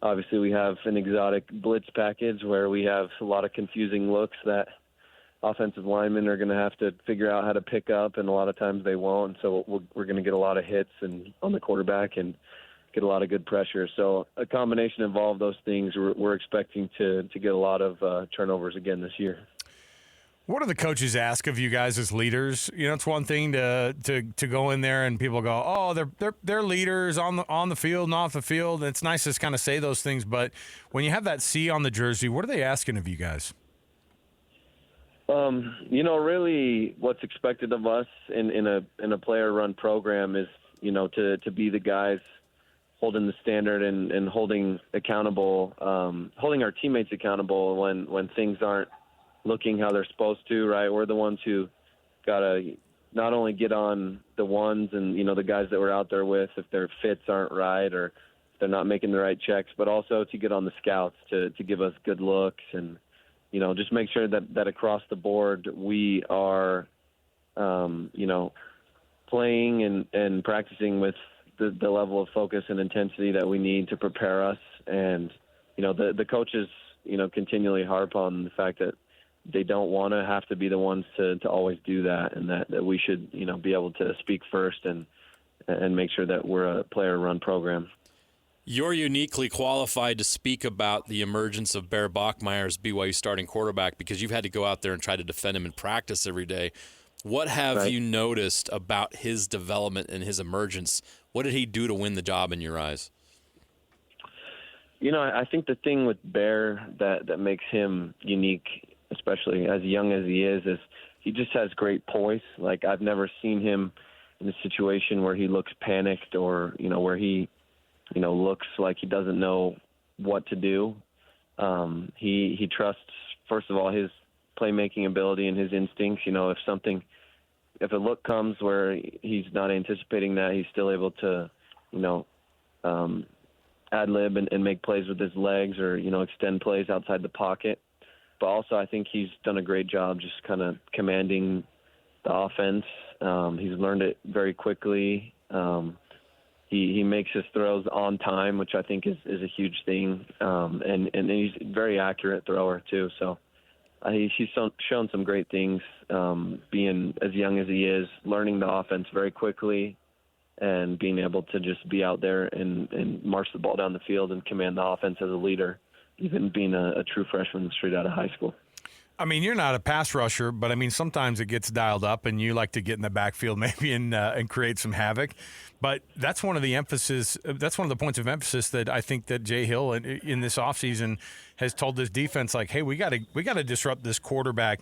obviously we have an exotic blitz package where we have a lot of confusing looks that offensive linemen are going to have to figure out how to pick up, and a lot of times they won't. So we're going to get a lot of hits on the quarterback and get a lot of good pressure. So a combination of all of those things, we're expecting to get a lot of turnovers again this year. What do the coaches ask of you guys as leaders? It's one thing to go in there and people go, "Oh, they're leaders on the field and off the field." It's nice to kind of say those things, but when you have that C on the jersey, what are they asking of you guys? Really what's expected of us in a player-run program is, to be the guys holding the standard and holding our teammates accountable when things aren't looking how they're supposed to, right? We're the ones who got to not only get on the ones and, the guys that we're out there with if their fits aren't right or if they're not making the right checks, but also to get on the scouts to give us good looks and, just make sure that across the board we are, playing and practicing with the level of focus and intensity that we need to prepare us. And, the coaches, continually harp on the fact that they don't want to have to be the ones to always do that, and that we should, be able to speak first and make sure that we're a player-run program. You're uniquely qualified to speak about the emergence of Bear Bachmeier as BYU starting quarterback because you've had to go out there and try to defend him in practice every day. What have you noticed about his development and his emergence? What did he do to win the job in your eyes? I think the thing with Bear that makes him unique, especially as young as he is he just has great poise. Like, I've never seen him in a situation where he looks panicked or, where he, looks like he doesn't know what to do. He trusts, first of all, his playmaking ability and his instincts. If a look comes where he's not anticipating that, he's still able to, ad lib and make plays with his legs or, extend plays outside the pocket. But also I think he's done a great job just kind of commanding the offense. He's learned it very quickly. He makes his throws on time, which I think is a huge thing. And he's a very accurate thrower too. So he's shown some great things, being as young as he is, learning the offense very quickly, and being able to just be out there and march the ball down the field and command the offense as a leader, even being a true freshman straight out of high school. I mean, you're not a pass rusher, but I mean, sometimes it gets dialed up and you like to get in the backfield maybe and create some havoc. But that's one of the emphasis. That's one of the points of emphasis that I think that Jay Hill in this offseason has told this defense, like, hey, we got to disrupt this quarterback.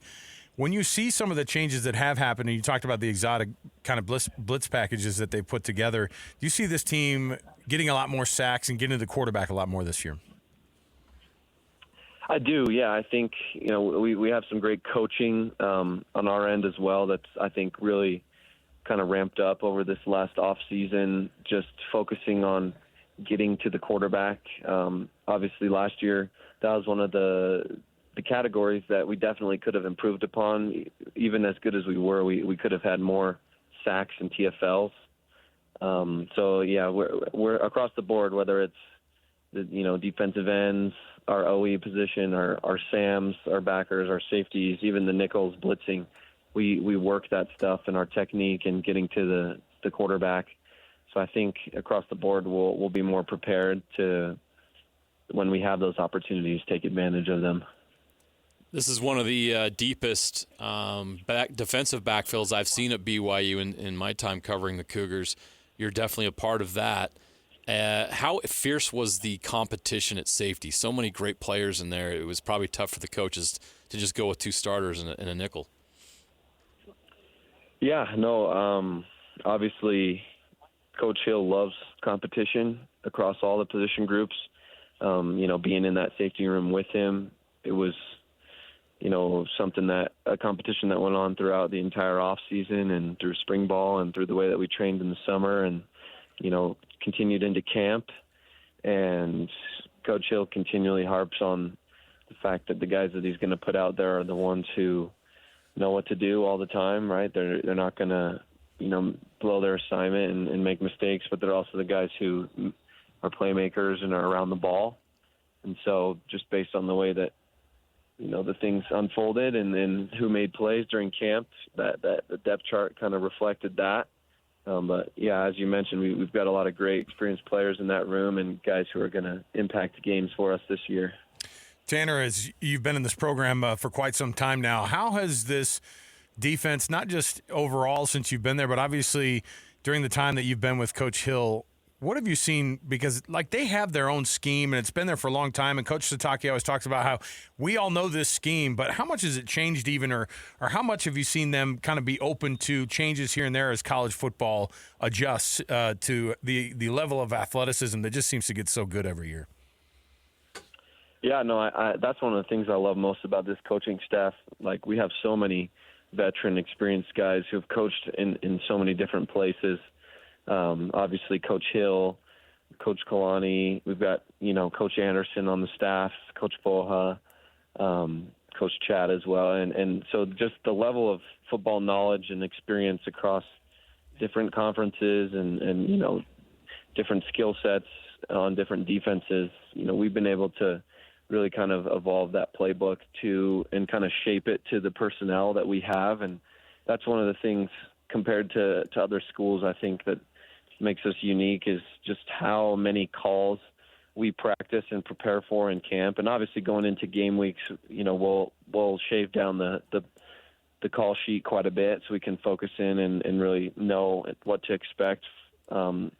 When you see some of the changes that have happened, and you talked about the exotic kind of blitz packages that they put together, do you see this team getting a lot more sacks and getting to the quarterback a lot more this year? I do, yeah. I think, we have some great coaching on our end as well that's, I think, really kind of ramped up over this last off season, just focusing on getting to the quarterback. Obviously, last year, that was one of the categories that we definitely could have improved upon. Even as good as we were, we could have had more sacks and TFLs. So, yeah, we're across the board, whether it's the, defensive ends, our OE position, our SAMs, our backers, our safeties, even the nickels blitzing. We work that stuff in our technique and getting to the quarterback. So I think across the board we'll be more prepared to, when we have those opportunities, take advantage of them. This is one of the deepest defensive backfields I've seen at BYU in my time covering the Cougars. You're definitely a part of that. How fierce was the competition at safety? So many great players in there. It was probably tough for the coaches to just go with two starters and a nickel. Yeah, no, obviously Coach Hill loves competition across all the position groups. Being in that safety room with him, it was, a competition that went on throughout the entire off season and through spring ball and through the way that we trained in the summer and, continued into camp. And Coach Hill continually harps on the fact that the guys that he's going to put out there are the ones who know what to do all the time, right? They're not going to, blow their assignment and make mistakes, but they're also the guys who are playmakers and are around the ball. And so just based on the way that, the things unfolded and who made plays during camp, that the depth chart kind of reflected that. But, yeah, as you mentioned, we've got a lot of great experienced players in that room and guys who are going to impact games for us this year. Tanner, as you've been in this program for quite some time now, how has this defense, not just overall since you've been there, but obviously during the time that you've been with Coach Hill, what have you seen? Because, they have their own scheme, and it's been there for a long time, and Coach Satake always talks about how we all know this scheme, but how much has it changed even, or how much have you seen them kind of be open to changes here and there as college football adjusts to the level of athleticism that just seems to get so good every year? Yeah, no, that's one of the things I love most about this coaching staff. We have so many veteran, experienced guys who have coached in so many different places. Obviously, Coach Hill, Coach Kalani. We've got, Coach Anderson on the staff, Coach Boha, Coach Chad as well. And so just the level of football knowledge and experience across different conferences and different skill sets on different defenses, we've been able to really kind of evolve that playbook and kind of shape it to the personnel that we have. And that's one of the things compared to other schools, I think, that makes us unique is just how many calls we practice and prepare for in camp. And obviously going into game weeks, we'll shave down the call sheet quite a bit so we can focus in and really know what to expect to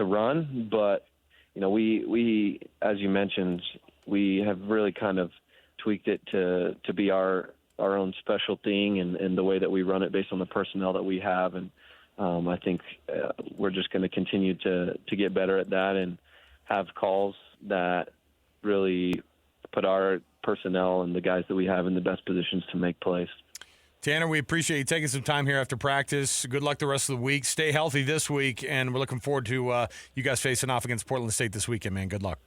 run. But, we, as you mentioned, we have really kind of tweaked it to be our own special thing and the way that we run it based on the personnel that we have. And I think we're just going to continue to get better at that and have calls that really put our personnel and the guys that we have in the best positions to make plays. Tanner, we appreciate you taking some time here after practice. Good luck the rest of the week. Stay healthy this week, and we're looking forward to you guys facing off against Portland State this weekend, man. Good luck.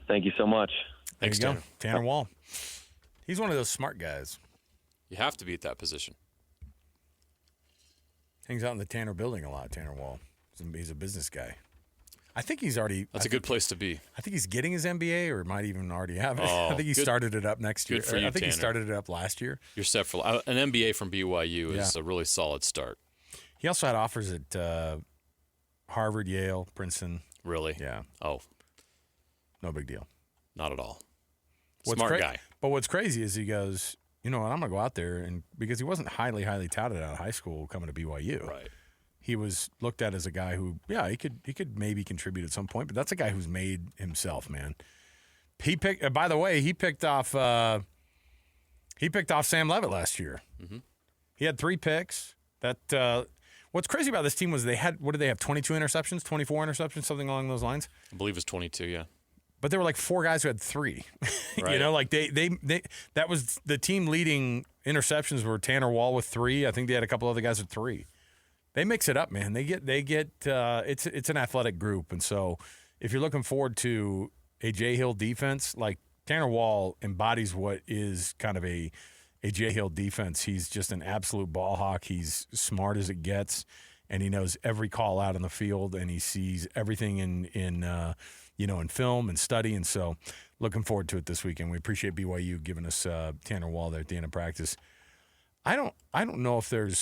Thank you so much. Thanks, Tanner. Tanner. Tanner Wall. He's one of those smart guys. You have to be at that position. Hangs out in the Tanner building a lot, Tanner Wall. He's a business guy. I think he's already. That's a good place to be. I think he's getting his MBA, or might even already have it. Oh, I think he started it up next year. Good for you, I think Tanner. he started it up last year. You're set for an MBA from BYU is a really solid start. He also had offers at Harvard, Yale, Princeton. Really? Yeah. Oh, no big deal. Not at all. What's Smart guy. But what's crazy is he goes, you know what, I'm going to go out there, and because he wasn't highly touted out of high school coming to BYU. Right. He was looked at as a guy who, he could maybe contribute at some point, but that's a guy who's made himself, man. He picked. By the way, he picked off Sam Leavitt last year. Mm-hmm. He had 3 picks. What's crazy about this team was they had 22 interceptions, 24 interceptions, something along those lines. I believe it's 22. Yeah. But there were like 4 guys who had 3. Right. You know, like they that was the team leading interceptions were Tanner Wall with 3. I think they had a couple other guys with 3. They mix it up, man. They get it's an athletic group, and so if you're looking forward to a Jay Hill defense, like Tanner Wall embodies what is kind of a Jay Hill defense. He's just an absolute ball hawk. He's smart as it gets, and he knows every call out on the field, and he sees everything in film and study, and so looking forward to it this weekend. We appreciate BYU giving us Tanner Wall there at the end of practice. I don't know if the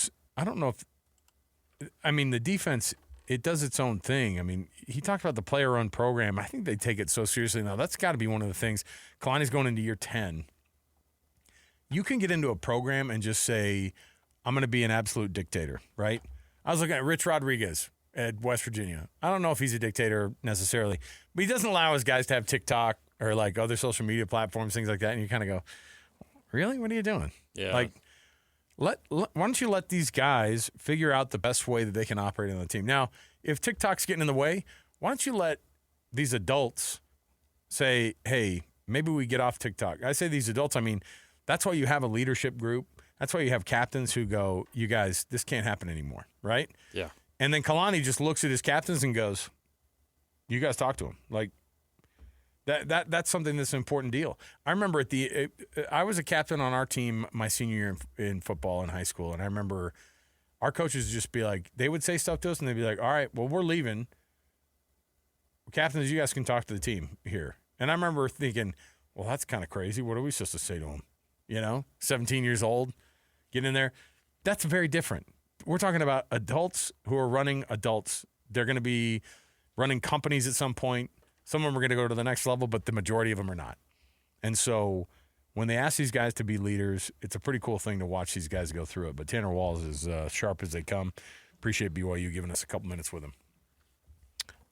defense, it does its own thing. I mean, he talked about the player-run program. I think they take it so seriously now. That's got to be one of the things. Kalani's going into year 10. You can get into a program and just say, I'm going to be an absolute dictator, right? I was looking at Rich Rodriguez at West Virginia. I don't know if he's a dictator necessarily, but he doesn't allow his guys to have TikTok or like other social media platforms, things like that. And you kind of go, really? What are you doing? Yeah. Like, why don't you let these guys figure out the best way that they can operate on the team? Now, if TikTok's getting in the way, why don't you let these adults say, hey, maybe we get off TikTok? I say these adults, I mean, that's why you have a leadership group. That's why you have captains who go, you guys, this can't happen anymore, right? Yeah. And then Kalani just looks at his captains and goes, you guys talk to him. Like, that's something that's an important deal. I remember I was a captain on our team my senior year in football in high school, and I remember our coaches would just be like, they would say stuff to us, and they'd be like, all right, well, we're leaving. Captains, you guys can talk to the team here. And I remember thinking, well, that's kind of crazy. What are we supposed to say to them? 17 years old, get in there. That's very different. We're talking about adults who are running adults. They're going to be running companies at some point. Some of them are going to go to the next level, but the majority of them are not. And so when they ask these guys to be leaders, it's a pretty cool thing to watch these guys go through it. But Tanner Wall is as sharp as they come. Appreciate BYU giving us a couple minutes with him.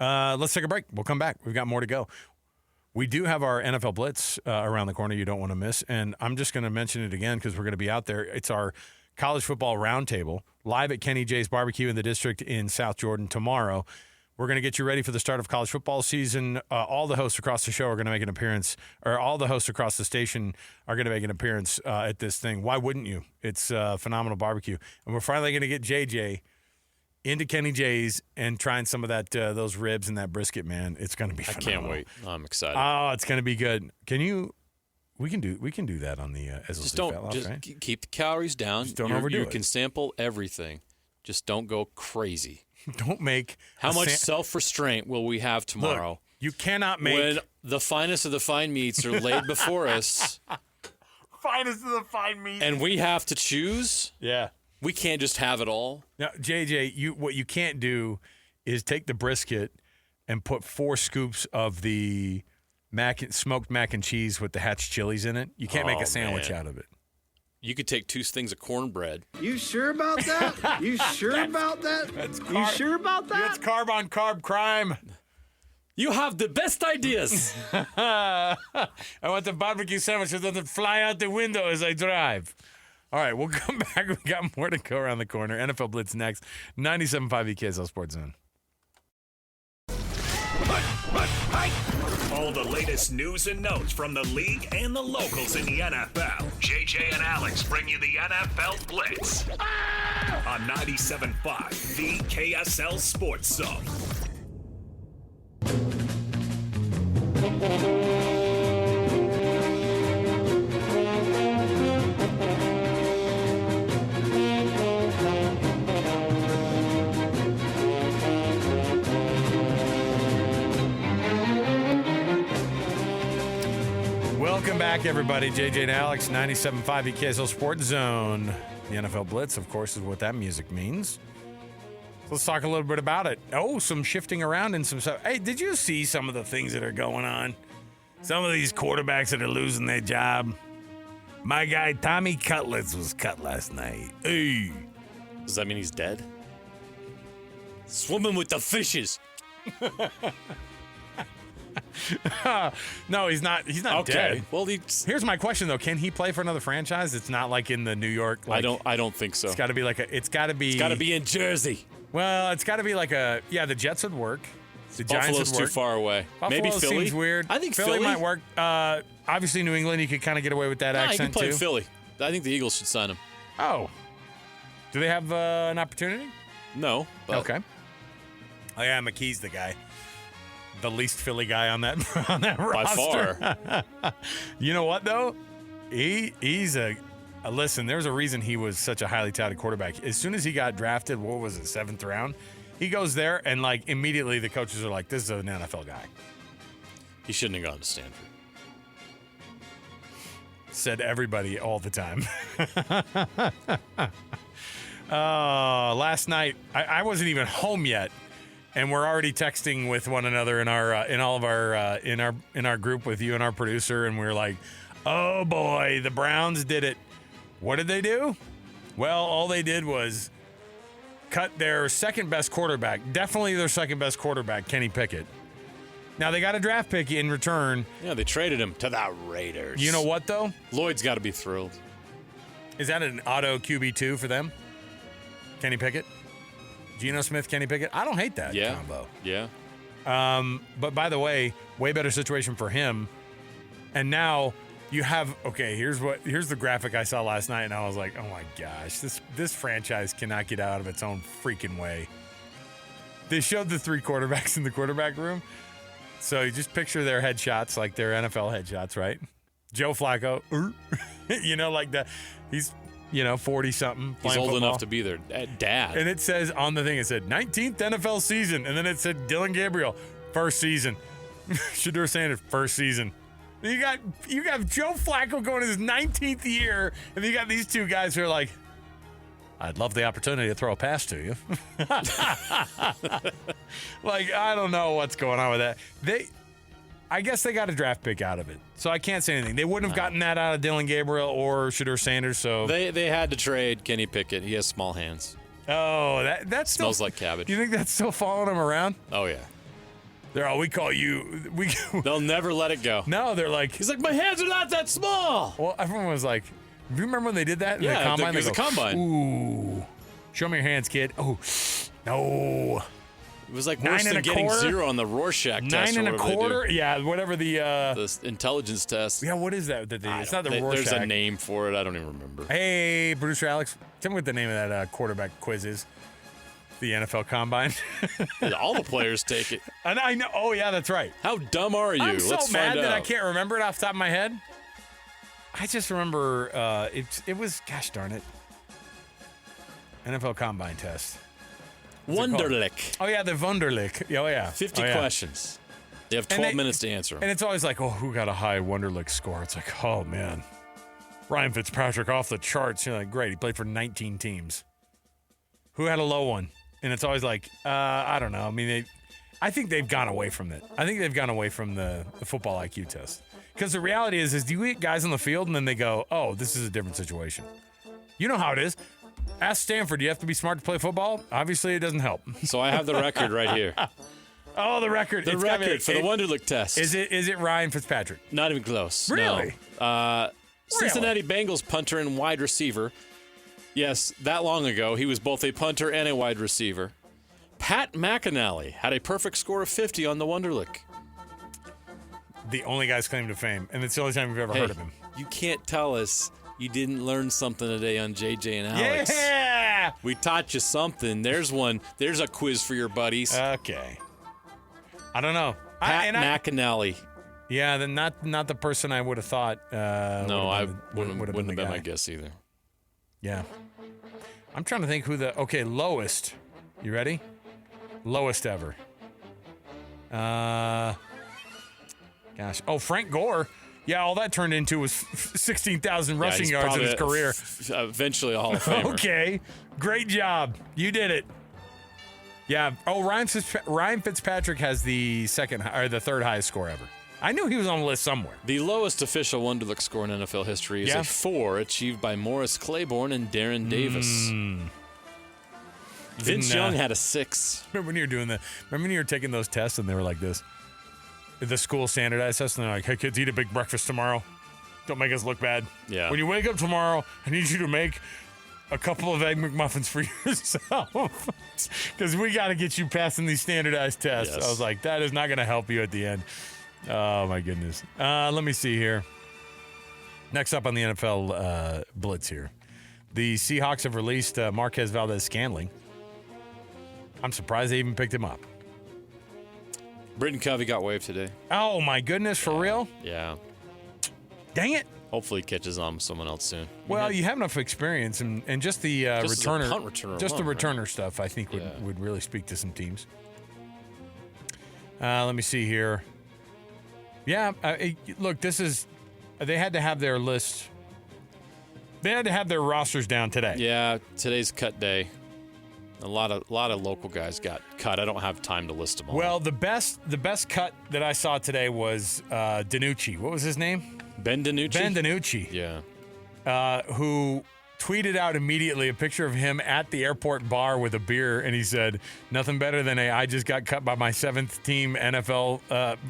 Let's take a break. We'll come back. We've got more to go. We do have our NFL Blitz around the corner you don't want to miss. And I'm just going to mention it again because we're going to be out there. It's our college football roundtable live at Kenny J's Barbecue in the District in South Jordan tomorrow. We're going to get you ready for the start of college football season. All the hosts across the show are going to make an appearance, or all the hosts across the station are going to make an appearance at this thing. Why wouldn't you? It's phenomenal barbecue. And we're finally going to get JJ into Kenny J's and trying some of that those ribs and that brisket, man. It's going to be phenomenal. I can't wait. I'm excited. Oh, it's going to be good. We can do that on the just don't Fat Loss, right? Keep the calories down. Just don't overdo it. You can sample everything. Just don't go crazy. Don't make how much self-restraint will we have tomorrow? Look, you cannot make when the finest of the fine meats are laid before us. Finest of the fine meats, and we have to choose. Yeah, we can't just have it all. Now, JJ, what you can't do is take the brisket and put 4 scoops of the smoked mac and cheese with the hatch chilies in it. You can't make a sandwich out of it. You could take 2 things of cornbread. You sure about that? You sure about that? You sure about that? That's carb on carb crime. You have the best ideas. I want the barbecue sandwich that doesn't fly out the window as I drive. All right, we'll come back. We got more to go around the corner. NFL Blitz next. 97.5 EKSL Sports Zone. All the latest news and notes from the league and the locals in the NFL. JJ and Alex bring you the NFL Blitz on 97.5 the KSL Sports Zone. Welcome back, everybody. JJ and Alex, 97.5 EKSL Sports Zone. The NFL Blitz, of course, is what that music means. So let's talk a little bit about it. Oh, some shifting around and some stuff. Hey, did you see some of the things that are going on? Some of these quarterbacks that are losing their job. My guy, Tommy Cutlets, was cut last night. Hey. Does that mean he's dead? Swimming with the fishes. No, he's not. He's not Okay. dead. Well, here's my question though: can he play for another franchise? It's not like in the New York. Like, I don't think so. It's got to be like a. It's got to be in Jersey. Well, it's got to be like a. Yeah, the Jets would work. The Giants Buffalo's would work. too far away. Buffalo Maybe Philly. Seems weird. I think Philly might work. Obviously, New England, you could kind of get away with that He accent can play too. in Philly. I think the Eagles should sign him. Oh, do they have an opportunity? No. But Okay. Oh yeah, McKee's the guy. The least Philly guy on that roster. By far. You know what though? He's a listen. There's a reason he was such a highly touted quarterback. As soon as he got drafted, what was it, 7th round? He goes there and like immediately the coaches are like, "This is an NFL guy." He shouldn't have gone to Stanford. Said everybody all the time. Last night I wasn't even home yet. And we're already texting with one another in our group with you and our producer, and we're like, "Oh boy, the Browns did it." What did they do? Well, all they did was cut their second best quarterback, definitely their second best quarterback, Kenny Pickett. Now they got a draft pick in return. Yeah, they traded him to the Raiders. You know what though? Lloyd's got to be thrilled. Is that an auto QB2 for them? Kenny Pickett? Geno Smith, Kenny Pickett. I don't hate that combo. Yeah. But by the way, way better situation for him. And now you have here's the graphic I saw last night, and I was like, oh my gosh, this franchise cannot get out of its own freaking way. They showed the 3 quarterbacks in the quarterback room. So you just picture their headshots, like their NFL headshots, right? Joe Flacco, like that. He's 40-something. He's old enough to be their dad. And it says on the thing, it said 19th NFL season. And then it said Dylan Gabriel, first season. Shedeur Sanders, first season. You got Joe Flacco going his 19th year. And then you got these 2 guys who are like, I'd love the opportunity to throw a pass to you. Like, I don't know what's going on with that. I guess they got a draft pick out of it, so I can't say anything. They wouldn't have gotten that out of Dylan Gabriel or Shedeur Sanders, so they had to trade Kenny Pickett. He has small hands. Oh, that smells like cabbage. You think that's still following him around? Oh yeah. They're all, we call you. They'll never let it go. No, they're like, he's like, my hands are not that small. Well, everyone was like, do you remember when they did that? Yeah, in the combine? there's a combine. Ooh, show me your hands, kid. Oh, no. It was like worse than getting 0 on the Rorschach test. 9 1/4? Yeah, whatever the intelligence test. Yeah, what is that? It's not the Rorschach. There's a name for it. I don't even remember. Hey, producer Alex, tell me what the name of that quarterback quiz is. The NFL Combine. All the players take it. And I know. Oh, yeah, that's right. How dumb are you? I'm so Let's mad find that out. I can't remember it off the top of my head. I just remember it was, gosh darn it, NFL Combine test. Wonderlic. Oh, yeah, the Wunderlich. Oh, yeah. 50 questions. They have 12 minutes to answer them. And it's always like, oh, who got a high Wunderlich score? It's like, oh, man. Ryan Fitzpatrick off the charts. You're like, great. He played for 19 teams. Who had a low one? And it's always like, I don't know. I mean, I think they've gone away from it. I think they've gone away from the football IQ test. Because the reality is you get guys on the field and then they go, oh, this is a different situation. You know how it is. Ask Stanford, do you have to be smart to play football? Obviously, it doesn't help. So I have the record right here. Oh, the record. The record for the Wonderlic test. Is it Ryan Fitzpatrick? Not even close. Really? No. Cincinnati Bengals punter and wide receiver. Yes, that long ago, he was both a punter and a wide receiver. Pat McAnally had a perfect score of 50 on the Wonderlic. The only guy's claim to fame, and it's the only time we've ever heard of him. You can't tell us you didn't learn something today on JJ and Alex. Yeah! We taught you something. There's one. There's a quiz for your buddies. Okay. I don't know. Pat McAnally. Yeah, then not the person I would have thought. No, I wouldn't have been my guess either. Yeah. I'm trying to think who lowest. You ready? Lowest ever. Gosh. Oh, Frank Gore. Yeah, all that turned into was 16,000 rushing yards in his career. Eventually a Hall of Famer. Okay. Great job. You did it. Yeah. Oh, Ryan Fitzpatrick has the third highest score ever. I knew he was on the list somewhere. The lowest official Wonderlic score in NFL history is a 4, achieved by Morris Claiborne and Darren Davis. Vince Young had a 6. Remember when you were taking those tests and they were like this? The school standardized test, and they're like, hey, kids, eat a big breakfast tomorrow. Don't make us look bad. Yeah. When you wake up tomorrow, I need you to make a couple of Egg McMuffins for yourself because we got to get you passing these standardized tests. Yes. I was like, that is not going to help you at the end. Oh, my goodness. Let me see here. Next up on the NFL Blitz here. The Seahawks have released Marquez Valdez-Scantling. I'm surprised they even picked him up. Britton Covey got waived today. Oh, my goodness. For real? Yeah. Dang it. Hopefully he catches on with someone else soon. Well, you have enough experience, and just the returner, punt returner just alone, the returner stuff, I think would really speak to some teams. Let me see here. Yeah, look, they had to have their list. They had to have their rosters down today. Yeah, today's cut day. A lot of local guys got cut. I don't have time to list them all. Well, the best cut that I saw today was DiNucci. What was his name? Ben DiNucci? Ben DiNucci. Yeah. Who tweeted out immediately a picture of him at the airport bar with a beer, and he said, nothing better than I just got cut by my 7th team NFL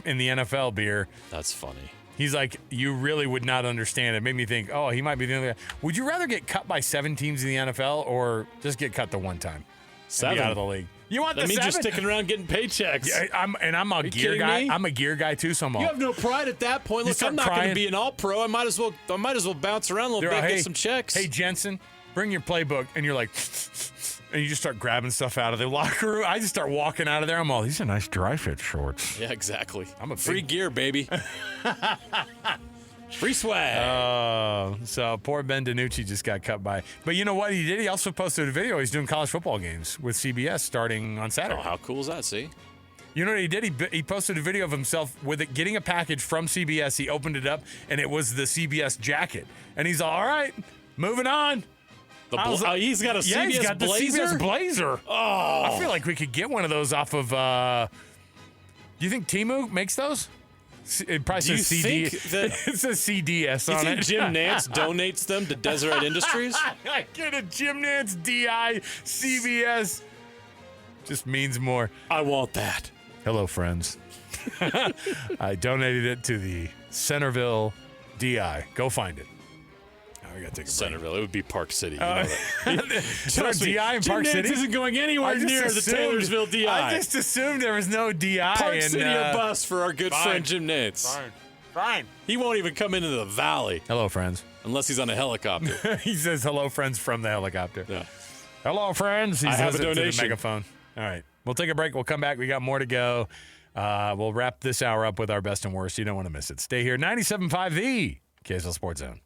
in the NFL beer. That's funny. He's like, you really would not understand. It made me think, he might be the only guy. Would you rather get cut by 7 teams in the NFL or just get cut the one time? 7. Be out of the league. You want that the 7? That means you're sticking around getting paychecks. Yeah, I'm a gear guy. Me? I'm a gear guy too. So I'm all. You have no pride at that point. Look, I'm not going to be an all-pro. I might as well bounce around a little bit, get some checks. Hey, Jensen, bring your playbook, and you're like, and you just start grabbing stuff out of the locker room. I just start walking out of there. I'm all, these are nice dry fit shorts. Yeah, exactly. I'm a free gear, baby. Free swag. So poor Ben DiNucci just got cut by. But you know what he did? He also posted a video. He's doing college football games with CBS starting on Saturday. Oh, how cool is that? See? You know what he did? He posted a video of himself with it getting a package from CBS. He opened it up, and it was the CBS jacket. And he's all right, moving on. He's got a CBS yeah, he's got blazer? The CBS blazer. Oh. I feel like we could get one of those off of. Do you think Temu makes those? It probably says CD. It says CDS on it. You think Jim Nance donates them to Deseret Industries? I get a Jim Nance DI CBS. Just means more. I want that. Hello, friends. I donated it to the Centerville DI. Go find it. We gotta take a Centerville. break. It would be Park City. You know that. DI in Park Jim City? Nance isn't going anywhere near the Taylorsville DI. I just assumed there was no DI. Park City or bus for our good friend Jim Nance. Fine. He won't even come into the valley. Hello, friends. Unless he's on a helicopter. He says hello, friends, from the helicopter. Yeah. Hello, friends. He I have a says it to donation. the megaphone. All right. We'll take a break. We'll come back. We got more to go. We'll wrap this hour up with our best and worst. You don't want to miss it. Stay here. 97.5 The KSL Sports Zone.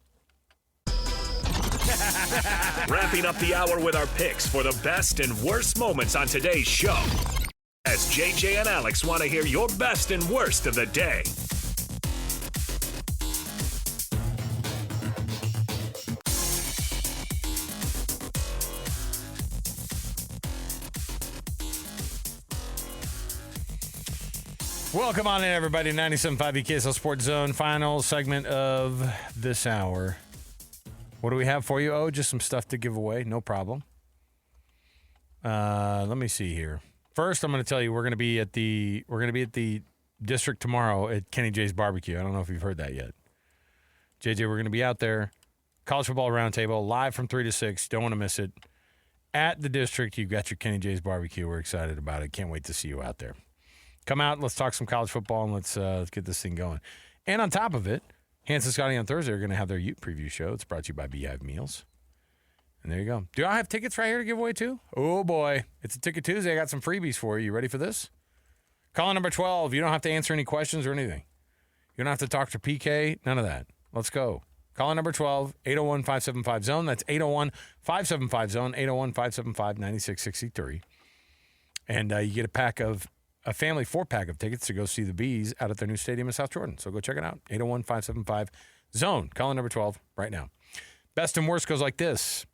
Wrapping up the hour with our picks for the best and worst moments on today's show. As JJ and Alex want to hear your best and worst of the day. Welcome on in, everybody. 97.5 The KSL Sports Zone. Final segment of this hour. What do we have for you? Oh, just some stuff to give away. No problem. Let me see here. First, I'm going to tell you we're going to be at the district tomorrow at Kenny J's Barbecue. I don't know if you've heard that yet. JJ, we're going to be out there. College Football Roundtable, live from 3 to 6. Don't want to miss it. At the District, you've got your Kenny J's Barbecue. We're excited about it. Can't wait to see you out there. Come out, let's talk some college football, and let's get this thing going. And on top of it, Hans and Scotty on Thursday are going to have their Ute preview show. It's brought to you by Beehive Meals. And there you go. Do I have tickets right here to give away, too? Oh, boy. It's a Ticket Tuesday. I got some freebies for you. You ready for this? Call number 12. You don't have to answer any questions or anything. You don't have to talk to PK. None of that. Let's go. Call number 12, 801-575-ZONE. That's 801-575-ZONE, 801-575-9663. And you get a family 4-pack of tickets to go see the Bees out at their new stadium in South Jordan. So go check it out, 801-575-ZONE. Call number 12 right now. Best and worst goes like this.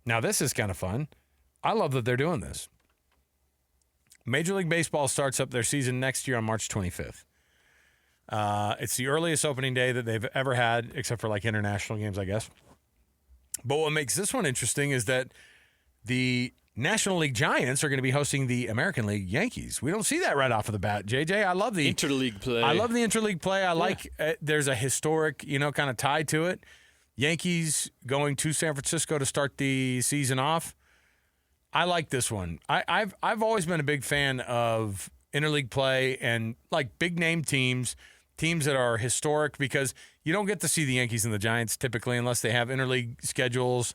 Now, this is kind of fun. I love that they're doing this. Major League Baseball starts up their season next year on March 25th. It's the earliest opening day that they've ever had, except for like international games, I guess. But what makes this one interesting is that the National League Giants are going to be hosting the American League Yankees. We don't see that right off of the bat. JJ, I love the interleague play. I love the interleague play. I like there's a historic, kind of tie to it. Yankees going to San Francisco to start the season off. I like this one. I've always been a big fan of interleague play and like big name teams that are historic, because you don't get to see the Yankees and the Giants typically unless they have interleague schedules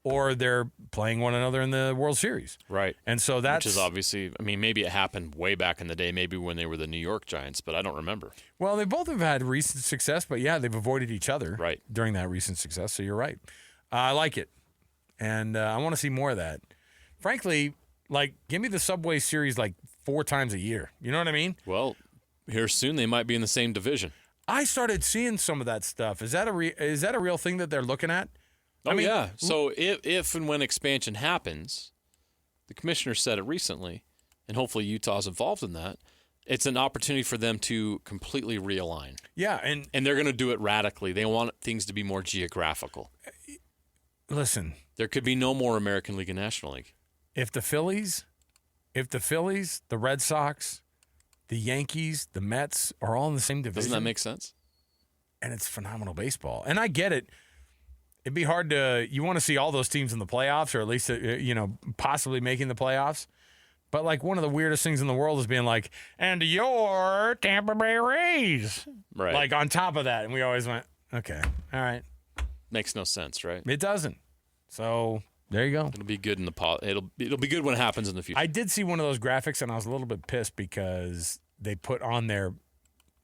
or they're playing one another in the World Series. Right. And so that's... Which is obviously, maybe it happened way back in the day, maybe when they were the New York Giants, but I don't remember. Well, they both have had recent success, but yeah, they've avoided each other during that recent success, so you're right. I like it, and I want to see more of that. Frankly, give me the Subway Series 4 times a year. You know what I mean? Well, here soon they might be in the same division. I started seeing some of that stuff. Is that a real thing that they're looking at? Yeah. So if and when expansion happens, the commissioner said it recently, and hopefully Utah's involved in that, it's an opportunity for them to completely realign. Yeah, and they're going to do it radically. They want things to be more geographical. Listen. There could be no more American League and National League. If the Phillies, the Red Sox, the Yankees, the Mets are all in the same division. Doesn't that make sense? And it's phenomenal baseball. And I get it. It'd be hard you want to see all those teams in the playoffs, or at least, possibly making the playoffs. But one of the weirdest things in the world is being and your Tampa Bay Rays. Right. On top of that. And we always went, okay, all right. Makes no sense, right? It doesn't. So there you go. It'll be good it'll be good when it happens in the future. I did see one of those graphics, and I was a little bit pissed because they put on there,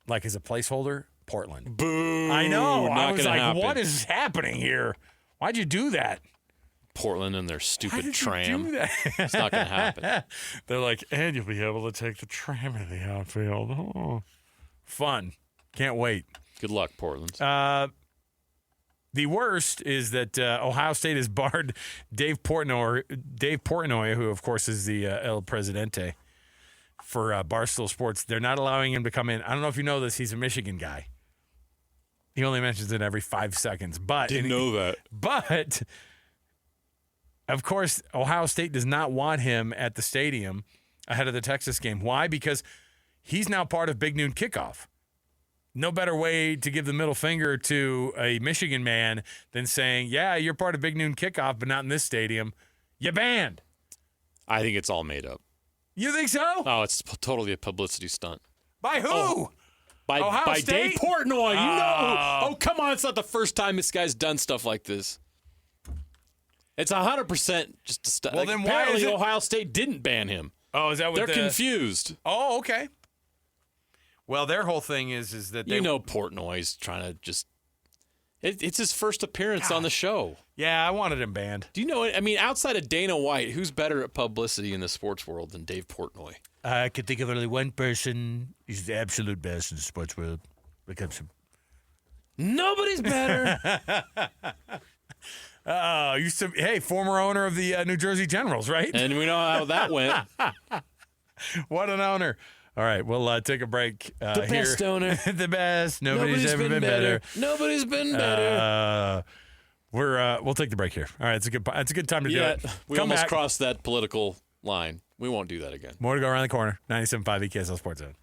as a placeholder, Portland. Boo! I know. Not I was gonna happen. What is happening here? Why'd you do that? Portland and their stupid tram. You do that? It's not going to happen. They're and you'll be able to take the tram in the outfield. Oh. Fun. Can't wait. Good luck, Portland. The worst is that Ohio State has barred Dave Portnoy, who, of course, is the El Presidente for Barstool Sports. They're not allowing him to come in. I don't know if you know this. He's a Michigan guy. He only mentions it every 5 seconds. Didn't know that. But, of course, Ohio State does not want him at the stadium ahead of the Texas game. Why? Because he's now part of Big Noon Kickoff. No better way to give the middle finger to a Michigan man than saying, yeah, you're part of Big Noon Kickoff, but not in this stadium. You banned. I think it's all made up. You think so? Oh, it's totally a publicity stunt. By who? Oh, by Dave Portnoy. You know. Oh, come on. It's not the first time this guy's done stuff like this. It's 100% just a stunt. Well, then why apparently is it... Ohio State didn't ban him. Oh, is that what they're confused? Oh, okay. Well, their whole thing is that they... Portnoy's trying to just... It's his first appearance on the show. Yeah, I wanted him banned. Do you know what? I mean, outside of Dana White, who's better at publicity in the sports world than Dave Portnoy? I can think of only one person who's the absolute best in the sports world. Nobody's better. Former owner of the New Jersey Generals, right? And we know how that went. What an owner. All right, we'll take a break the best here. owner. The best. Nobody's ever been better. Nobody's been better. We'll take the break here. All right, it's a good time to do it. We almost crossed that political line. We won't do that again. More to go around the corner. 97.5 EKSL Sports Zone.